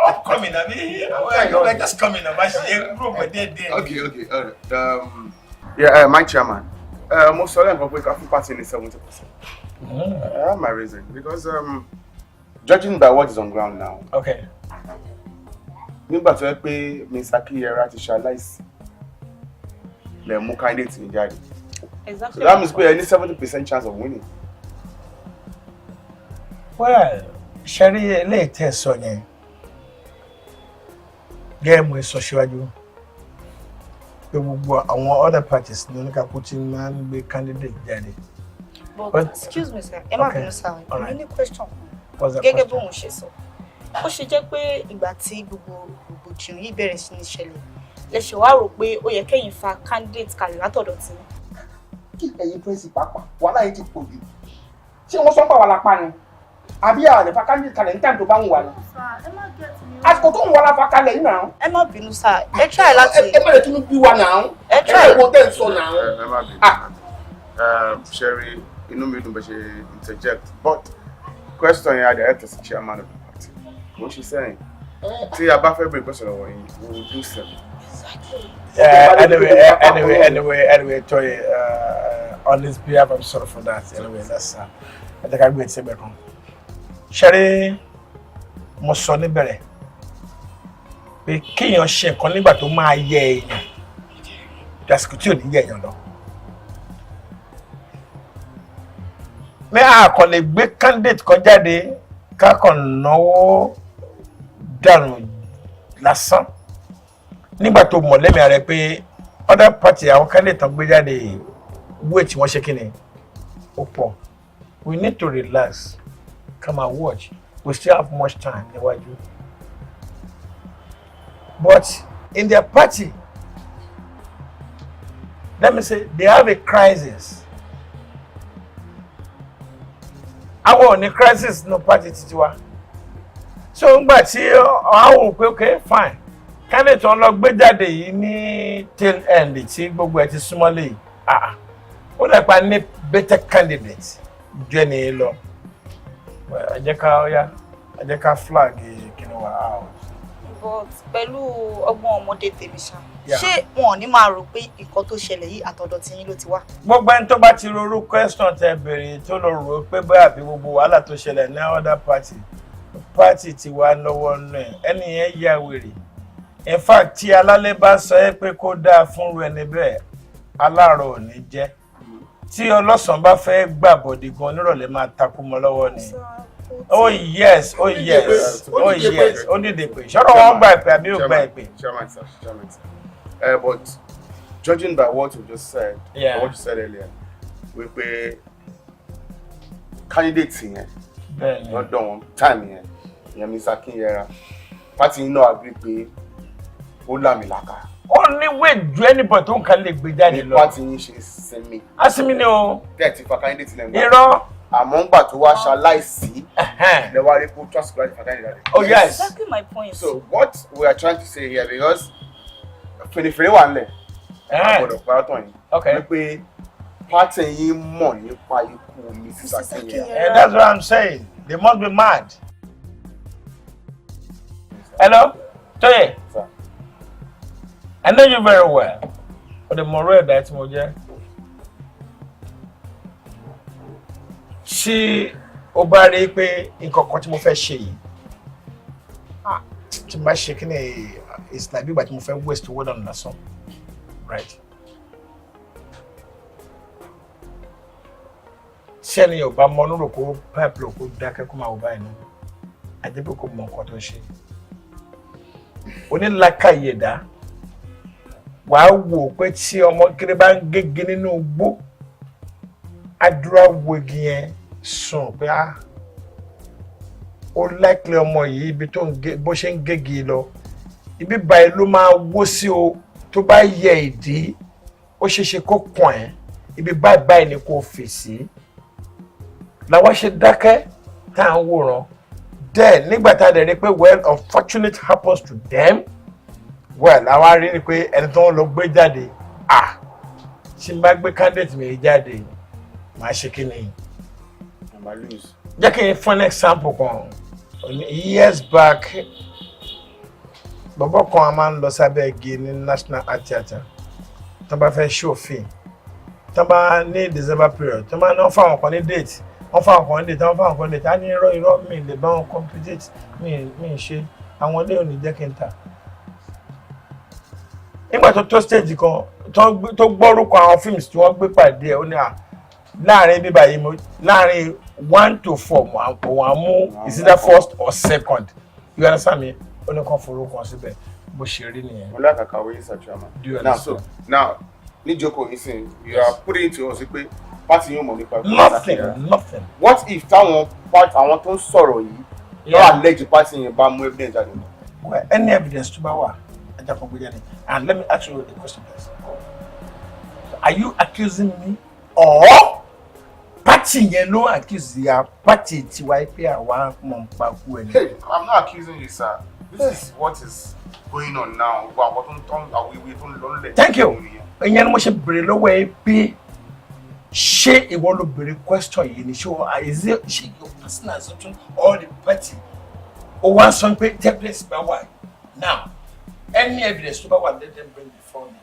Upcoming, I mean, we're just coming up. Okay. All right. Yeah, my chairman. Most of them go break after party in 70%. I have my reason because judging by what is on ground now. Okay. Nígbà tó yẹ pé Mr. Kiyera ti ṣaláìsí lè mú candidate ní jáde. Exactly. So that means pé any 70% chance of winning. Well, Sherry, later, Sonia. Game with Soshiwaju. Our other parties, no Capuchin man be candidate daddy. But excuse me, sir. Emma Binusa, any question? What's that Gẹ́gẹ́ question? bó ń ṣe sọ. Ó ṣe jẹ́ pé ìgbà tí gbogbo jìnnà yìí bẹ̀rẹ̀ sí ní ṣẹlẹ̀. Lẹ ṣe wá rò pé ó yẹ kẹ́yìn fa candidate kalẹ̀ látọ̀dọ̀ tí. Kí ẹ̀yin principal pa wàhálà yìí ti pọ̀ jù. Ṣé wọ́n sọ pé wà lápá ni? Àbí àwọn àlefa candidate kalẹ̀ ní time tó bá ń wà ní. Àsìkò tó ń wà láfa kalẹ̀ yìí náà. Ẹ má bínú sá, ẹ try láti. Ẹ bẹ̀rẹ̀ kí ló bí wa náà. Ẹ try. Ẹ wọ́n tẹ̀ ń sọ náà. Ẹ má bínú. Sherry, inú mi dùn bẹ́ ṣe interject but question yẹn I direct as chairman of the party. What she saying? See, I bá fẹ́ bring question lọ́wọ́ yín, we will do so. Anyway, Toy, on this behalf, I'm sorry for that. Anyway, that's I think I'm going to say back home. Sherry, mo sọ níbẹ̀rẹ̀ pé kéèyàn ṣe nǹkan nígbà tó máa yẹ èèyàn dàsìkò tí ò ní yẹ èèyàn lọ. Ní àkàn lè gbé candidate kan jáde kákan náwó dànù lásán nígbà tó mọ̀ lẹ́mìí rẹ̀ pé other party àwọn candidate tán gbé jáde wait tí wọ́n ṣe kí ni ó pọ̀. We need to relax, come and watch. We still have much time níwájú. But in their party, let me say, they have a crisis. Àwọn ò ní crisis no party títí wa. So ngbà tí àwọn ò pé okay fine. Candidate wọn lọ gbé jáde yìí ní tail end tí gbogbo ẹ̀ ti súnmọ́ lé yìí. Ó lè pa ní better candidate ju ẹni lọ. Ẹ jẹ́ ká flag kíni wà out. But pẹ̀lú ọgbọ́n ọmọdé tèmi ṣá. Ṣé wọn ò ní máa rò pé nǹkan tó ṣẹlẹ̀ yìí àtọ̀dọ̀ tí yín ló ti wá? Gbogbo ẹni tó bá ti rorú question tẹ bèrè tó lọ rò pé bóyá àbí gbogbo wàhálà tó ṣẹlẹ̀ ní other party ti wá lọ́wọ́ nù ẹ̀ ẹni yẹn yà wèrè. In fact tí alálẹ̀ bá sọ ẹ́ pé kó dáa fún ru ẹni bẹ́ẹ̀ aláàrọ̀ ò ní jẹ́. Tí ọlọ́sàn bá fẹ́ gbàbọ̀dì gan nírọ̀lẹ́ máa takú mọ́ lọ́wọ́ ni. Oh yes. Ó dìde pé. Ṣọ́rọ̀ wọn gba ìpè àbí ò gba ìpè. Chairman, sir. But judging by what you just said, what you said earlier, we pay candidates yẹn. Not done time yẹn. Ìyẹn Mr. Kiyera. Party yín náà agree pé ó lámìlaka. Only way do anybody tó ń kan lè gbé jáde lọ. Party yín ṣe sinmi. Asinmi ni o. Tẹ́ẹ̀tì fa candidate lẹ́nu. Irọ́. Àmọ́ ńgbà tó wá ṣaláìsí lẹ́wà rí kó trust God for candidate. Oh yes. Exactly my point. So what we are trying to say here because fèrèfèrè wà nílẹ̀. Àgbọ̀dọ̀ pàrọ̀tàn yìí. Okay. Wípé party yín mọ̀ nípa ikú Mrs. Kiyera. And that's what I'm saying. They must be mad. Hello? Toye? Sir. I know you very well. But the moral that mo jẹ́. Ṣé o bá rí pé nǹkan kan tí mo fẹ́ ṣe yìí? Tí mo bá ṣe kí ni it's like bí ìgbà tí mo fẹ́ waste owó dànù lásán. Right? Ṣé ẹni yóò bá mọ nínú kó pipe lò kó dákẹ́ kó máa wò báyìí náà? Àdébò kò mọ nǹkan tó ń ṣe. Onílàkàyè ẹ̀dá wàá wò pé tí ọmọ kéré bá ń gégi nínú igbó àdúrà wo igi yẹn sùn pé ó likely ọmọ yìí ibi tó ń gé bó ṣe ń gégi lọ ibi báyìí ló máa wó sí o tó bá yẹ ìdí ó ṣeéṣe kó kàn ẹ́ ibi báyìí ni kò fèsì làwọn ṣe dákẹ́ tá à ń wòran then nígbà tá a dẹ̀ rí pé well unfortunate happens to them well àwa rí ni pé ẹni tó ń lọ gbé jáde tí n bá gbé candidate mi jáde màá ṣe kí ni. Jẹ́ kí n fún example kan. Years back bàbá kan a máa ń lọ sábẹ́ igi ní National Art Theatre tó bá fẹ́ show film tó bá ní December period tó bá ní wọ́n fáwọn kan ní date wọ́n fáwọn kan ní date wọ́n fáwọn kan ní date á ní irọ́ mi lè bá wọn compete mi ṣe àwọn ilé òní jẹ́ kí n tà. Nígbà tó stage kan tó gbọ́rúkọ àwọn films tí wọ́n gbé pàdé ẹ̀ ó ní láàrin bíbá yìí láàrin 1 to 4 òun àmú is either first or second you understand me ó ní kàn forúkọ síbẹ̀ bó ṣe rí nìyẹn. mo lákàkà wí sàtúràmà. now ní jókòó nísìnyí you are putting into us pé party yóò mọ̀ nípa. nothing. what if táwọn tó ń sọ̀rọ̀ yìí lọ́wọ́ allege party yẹn bá mú evidence jáde lọ. well any evidence tó bá wà ẹja kan gbé jáde and let me ask you a question please. Are you accusing me or party yẹn ló accuse ya party tiwa pé àwa mọ̀ nípa kú ẹ̀ ní. Hey, I'm not accusing you, sir. This is what is going on now. Thank you. Ìyẹn ni mo ṣe béèrè lọ́wọ́ ẹ pé ṣé ìwọ ló béèrè question yìí ni ṣé your personal assumption or the party ó wá sọ pé evidence bá wà now any evidence tó bá wà let them bring before me.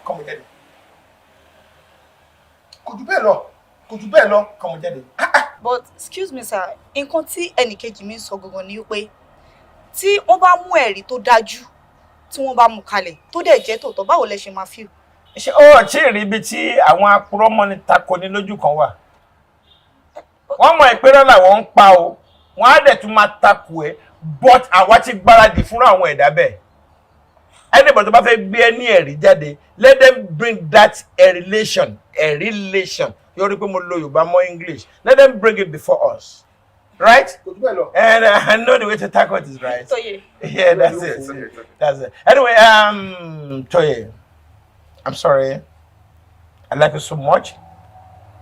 Come jáde. Kò jù bẹ́ẹ̀ lọ come jáde. But excuse me sir, nǹkan tí ẹnìkejì mi ń sọ gangan ni pé tí wọ́n bá mú ẹ̀rí tó dájú tí wọ́n bá mú kalẹ̀ tó dẹ̀ jẹ́ tòótọ́ báwo lẹ ṣe máa feel? Ṣé ó tí ì rí ibi tí àwọn apurọ́mọ́ni tako ní lójú kan wà? Wọ́n mọ̀ ìpérọ́ làwọn ń pa o, wọ́n á dẹ̀ tún máa takò ẹ́ but àwa ti gbáradì fúnra àwọn ẹ̀dá bẹ́ẹ̀. Anybody tó bá fẹ́ gbé ẹ ní ẹ̀rí jáde let them bring that a relation. Yóò rí pé mo lo Yorùbá mọ́ English. Let them bring it before us. Right? And I know the way to tackle it is right. Toye. Yeah, that's it. Anyway, Toye, I'm sorry. I like you so much.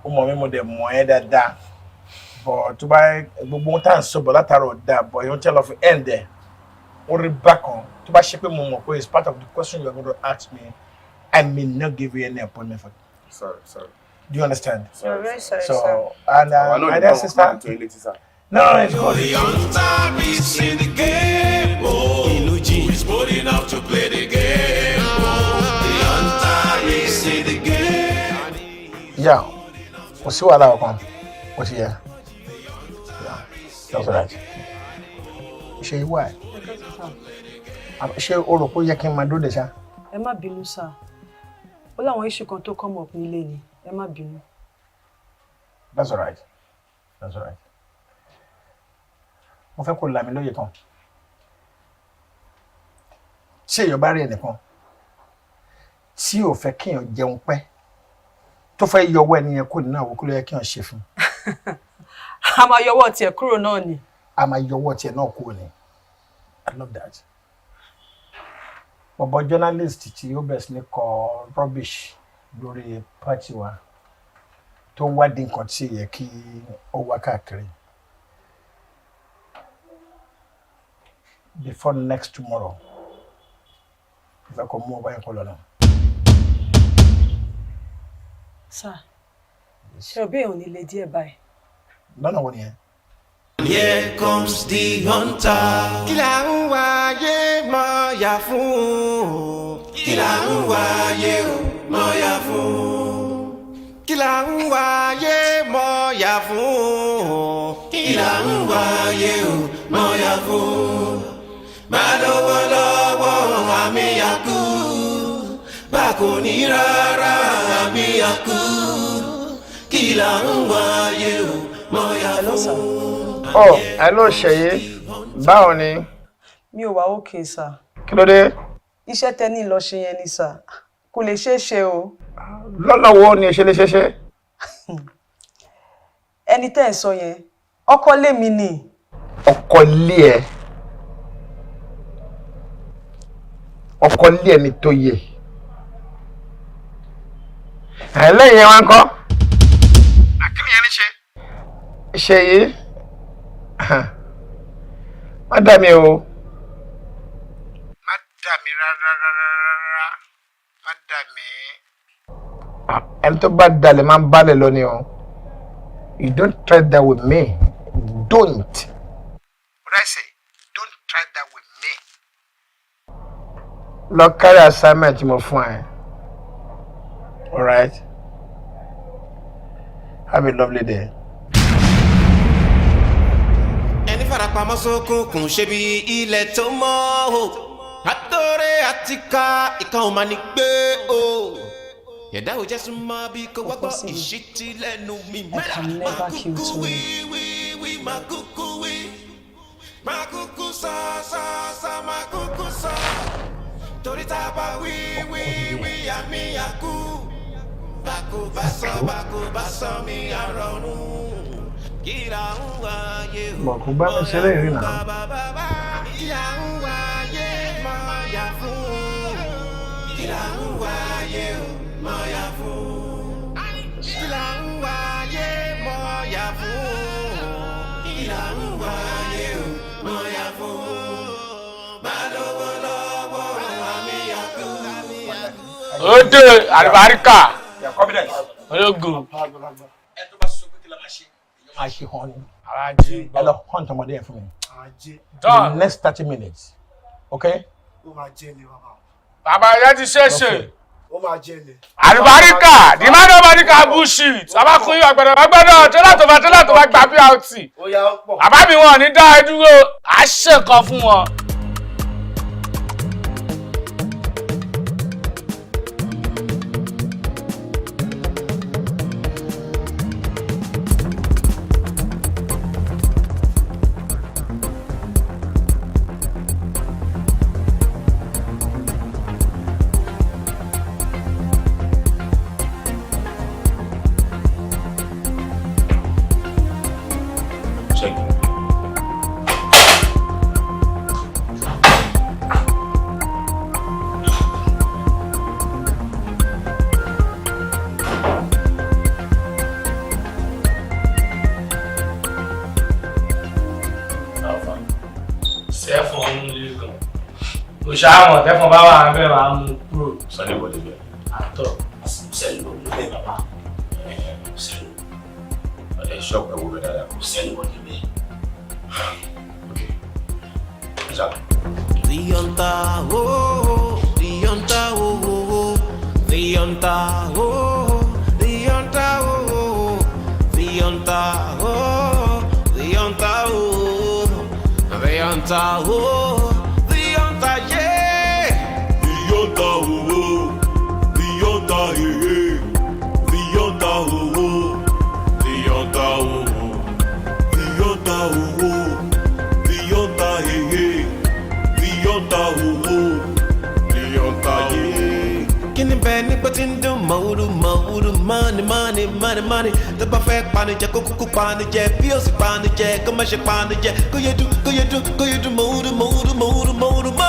Mo de mo dáadáa. But to buy gbogbo tan so but lataro da but you tell of end there. Or back on. To buy shape mo mọ̀ is part of the question you are going to ask me. I may not give you any appointment for. Sorry. Do you understand? You're very sorry, so, sir. And my dear sister. No, it's good. The hunter is in the game. He's bold enough to play the game. The hunter is in the game. Yeah. We'll see what I'll come. What's here? Yeah. That's right. Ṣé why? Ṣé o rò pé ó yẹ kí n máa dúró de ṣá? Ẹ má bínú sir. Ó láwọn issue kan tó come up nílé ni. Ẹ má bínú. That's all right. Mo fẹ́ kó là mí lóye kan. Ṣé èèyàn bá rí ẹnìkan tí ò fẹ́ kéèyàn jẹun pẹ́ tó fẹ́ yọwọ́ ẹnìyẹn kó nínú àwòkú ló yẹ kéèyàn ṣe fún? A máa yọwọ́ tiẹ̀ kúrò náà ni. A máa yọwọ́ tiẹ̀ náà kúrò ni. I love that. Bọ̀bọ̀ journalist tí ó bẹ̀rẹ̀ sí ní kọ rubbish lórí party wa tó wádìí nǹkan tí yẹ kí ó wá káàkiri. Before next tomorrow, if I come over and call on. Sir, ṣé ọbẹ̀ ò ní lè díẹ̀ báyìí? Lọ́nà wo nìyẹn? Here comes the hunter. Kí là ń wáyé mọ̀ yà fún? Kí là ń wáyé mọ̀ yà fún? Kí là ń wáyé mọ̀ yà fún? Kí là ń wáyé mọ̀ yà fún? Má lọ́wọ́lọ́wọ́ àmì yàkú, bá kò ní rárá àmì yàkú. Kí là ń wáyé mọ̀ yà fún? Oh, hello Ṣèyí. Báwo ni? Mi ò wá okay sir. Kí ló dé? Iṣẹ́ tẹ́ ní lọ ṣe yẹn ni sir. Kò lè ṣeé ṣe o. Lọ́nà wo ni ṣe lè ṣe ṣe? Ẹni tẹ́ ẹ sọ yẹn, ọkọ lé mi ni. Ọkọ lé ẹ. Ọkọ lé ẹni tó yẹ. Lẹ́yìn yẹn wá ń kọ́. Àkíní yẹn ní ṣe. Ṣèyí. Má dà mí o. Má dà mí rárá. Má dà mí. ẹni tó bá dalẹ̀ máa ń balẹ̀ lọ ni o. You don't try that with me. Don't. What I say? Don't try that with me. Lọ carry assignment mo fún ẹ. All right. Have a lovely day. Ẹni farapamọ́ sókùnkùn ṣe bí ilẹ̀ tó mọ́ o. Àtọ̀rẹ́ àtìká ìkan ò máa ní gbé o. Yẹ̀dá ò jẹ́ súnmọ́ bí kò wá gbọ́ ìṣítí lẹ́nu mi. I can never kill Tony. Máa kúkú wí. Máa kúkú sọ máa kúkú sọ. Torí tá a bá wí àmì àkú. Bákò bá sọ mi àrọ̀rùn. Kíra ń wáyé o. Bọ̀ kò bá mi ṣeré ìrìn náà. Kíra ń wáyé máa yà fún. Kíra ń wáyé o máa yà fún. Kíra ń wáyé máa yà fún. Kíra ń wáyé o máa yà fún. Bálówó lọ́wọ́ àmì àkú. Ode àlùbáríkà. Ológun. I should honey. Ẹ lọ hunt ọmọdé yẹn fún mi. Done. The next 30 minutes. Okay? Bàbá yẹn ti ṣẹ̀ṣẹ̀. Àlùbáríkà. The man Àlùbáríkà bullshit. Bàbá kún yín ọ̀gbẹ̀dẹ̀ tẹ́lá tó bá gba BRT. Bàbá mi wọn ní dá ẹ dúró. À ṣe kan fún wọn. Òṣàmọ̀ tẹ́fọ̀n bá wà bẹ́ẹ̀ wà á mú kúrò. Sunday body bẹ́ẹ̀. Àtọ̀. Sẹ́lú bẹ́ẹ̀ bàbá. Sẹ́lú. Ọ̀dẹ̀ ṣọ́ọ̀bù ẹ̀wọ̀ bẹ́ẹ̀ dáadáa. Sẹ́lú body bẹ́ẹ̀. Okay. Ìjà. Díọ̀ntà ooo, díọ̀ntà ooo, díọ̀ntà ooo, díọ̀ntà ooo, díọ̀ntà ooo, díọ̀ntà ooo, díọ̀ntà ooo. Kíni bẹ́ẹ̀ nígbà tí ń dún mọ̀ọ́rù money tó bá fẹ́ panijẹ kó kúkú panijẹ bí ó sì panijẹ kó má ṣe panijẹ kó yẹ dún mọ̀ọ́rù money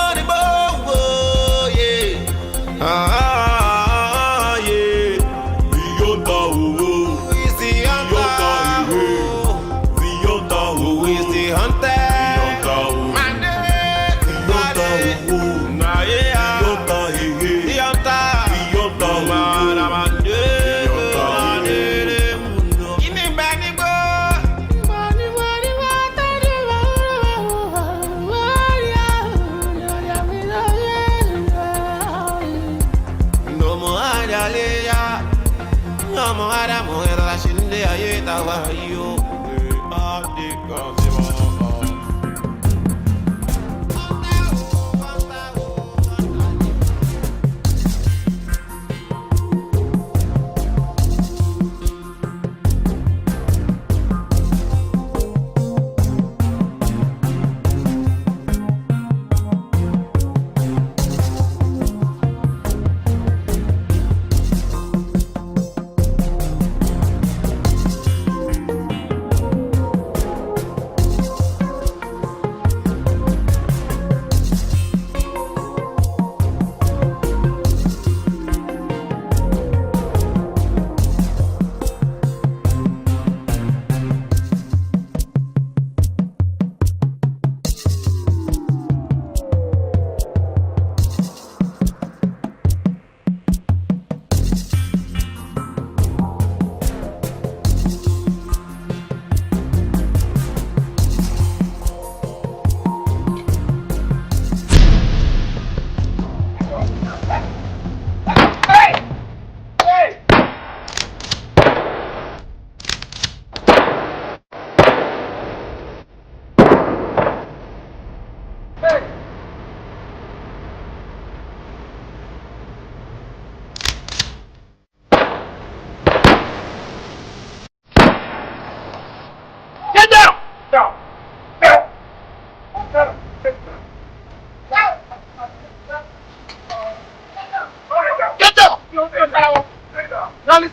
I'm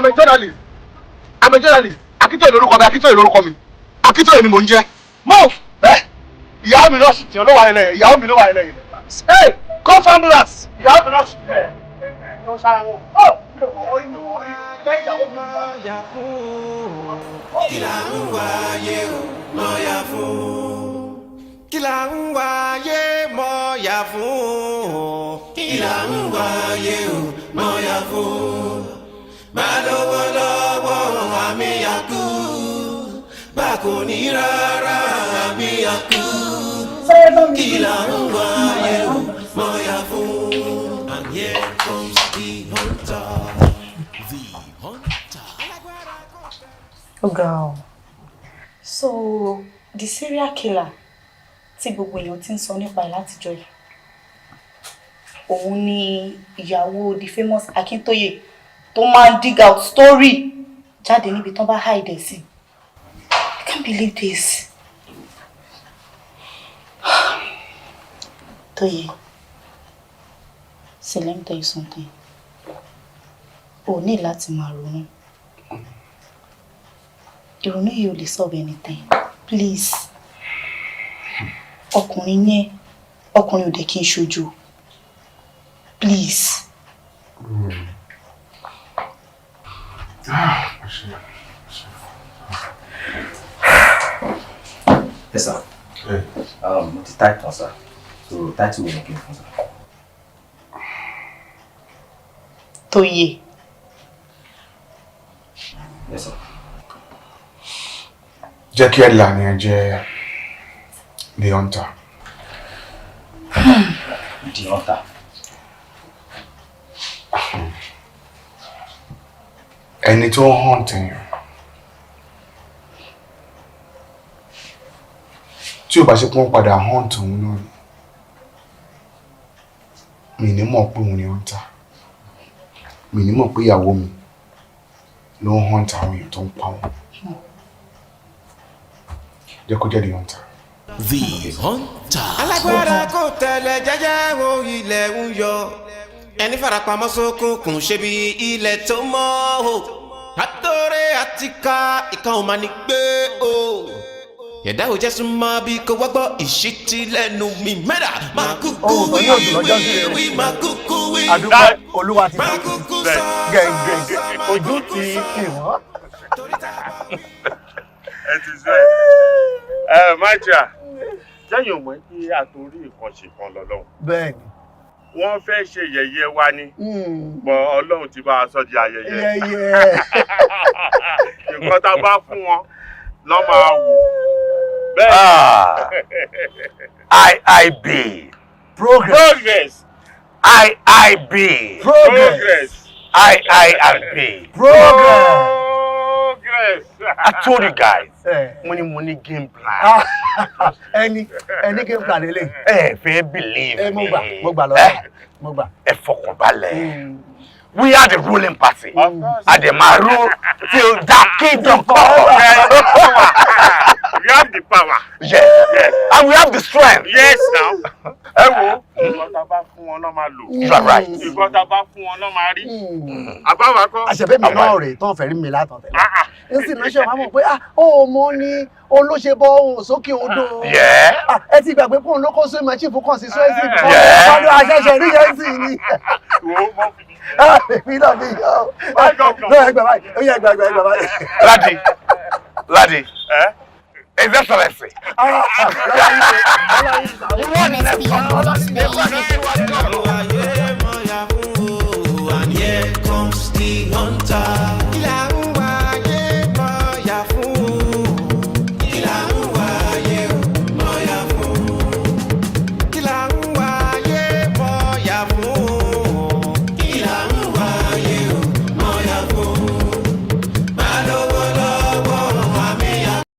a journalist. I'm a journalist. Akíntóyè lórúkọ mi, Akíntóyè lórúkọ mi. Akíntóyè ni mò ń jẹ́. Move! Ìyàwó mi náà sì tiẹ̀ ló wà nílẹ̀ yìí. Ìyàwó mi ló wà nílẹ̀ yìí. Hey! Come familiars! Ìyàwó mi náà sì tiẹ̀. Ló sára wọn. Kí là ń wáyé o, mọ̀ọ́yà fún. Kí là ń wáyé, mọ̀ọ́yà fún. Kí là ń wáyé o, mọ̀ọ́yà fún. Má lọ́wọ́lọ́wọ́ àmì àkú. Báko ní rárá àmì àkú. Kí là ń wáyé o, mọ̀ọ́yà fún. And here comes the hunter. The hunter. Oh girl. So the serial killer tí gbogbo èèyàn ti ń sọ nípa ẹ̀ látijọ́ yìí. Òun ni ìyàwó the famous Akíntóyè tó máa ń dig out story jáde níbi tán bá hide ẹ̀ sí. I can't believe this. Toye, so let me tell you something. O ní láti máa ronú. Ìrònú yìí ò lè solve anything. Please. Ọkùnrin yẹn, ọkùnrin ò dẹ̀ kí n ṣojú. Please. Yes, sir. Hey. The title, sir. So, title we're looking for, sir. Toye. Yes, sir. Jẹ́ kí ẹ̀dá ni ẹ jẹ́ the hunter. The hunter. Ẹni tó ń hunt èèyàn. Tí o bá ṣe pé wọ́n padà hunt òun náà ni. Mi ní mọ̀ pé òun ni hunter. Mi ní mọ̀ pé ìyàwó mi ló ń hunt àwọn èèyàn tó ń pa wọn. Jẹ́ kó jẹ́ the hunter. The hunter. Alágbára kò tẹ̀lé jẹ́jẹ́ wo ilẹ̀ ń yọ. Ẹni farapamọ́ sókùnkùn ṣe bí ilẹ̀ tó mọ́ o. Àtòrè àtìká ìkan ò máa ní gbé o. Yẹ̀dá ò jẹ́ súnmọ́ bí kò wọ́gbọ́ ìṣítí lẹ́nu mi mẹ́ta. Máa kúkú wí, máa kúkú wí. Àdúgbò Olúwa ti fi gẹ̀ǹgẹ̀ ojú ti fi wọ́n. Ẹ ti sẹ́ májà lẹ́yìn òmò kí àtòrí ìkànṣe kan lọ́lọ́run. Bẹ́ẹ̀ni. Wọ́n fẹ́ ṣe yẹ̀yẹ́ wa ni. Bọ̀ Ọlọ́run ti bá a sọ di ayẹyẹ. Yẹ̀yẹ́. Nǹkan tá a bá fún wọn lọ́ máa wò. IIB. Progress. IIB. Progress. IIB. Progress. I told you guys. Money game plan. Any game plan ele. Fẹ́ believe me. Mo gbà lọ́wọ́. Mo gbà. Ẹ fọkàn balẹ̀. We are the ruling party. And the Maru till that kingdom come. We have the power. Yes. And we have the strength. Yes, now. Ẹ wo, nǹkan tá a bá fún wọn náà máa lò. You are right. Nǹkan tá a bá fún wọn náà máa rí. Àbáwá kọ́. Àṣẹ̀bẹ̀ mi náà rè tán fẹ́ rí mi látàn tẹ́lẹ̀. Ń sì ránṣẹ́ wa mọ̀ pé ó mọ ní òun ló ṣe bọ́ ohun sókè odò. Ẹ ti gbàgbé pé òun ló kó sóyún mọ́ chief kan sí sọ́ẹ́sì. Ọdún àṣẹṣẹ rí yẹn sì ni. Èmi náà mi yọ. Ẹgbẹ̀ báyìí, ó yẹ ẹgbẹ̀ báyìí. Ladi. His Excellency. You want me to be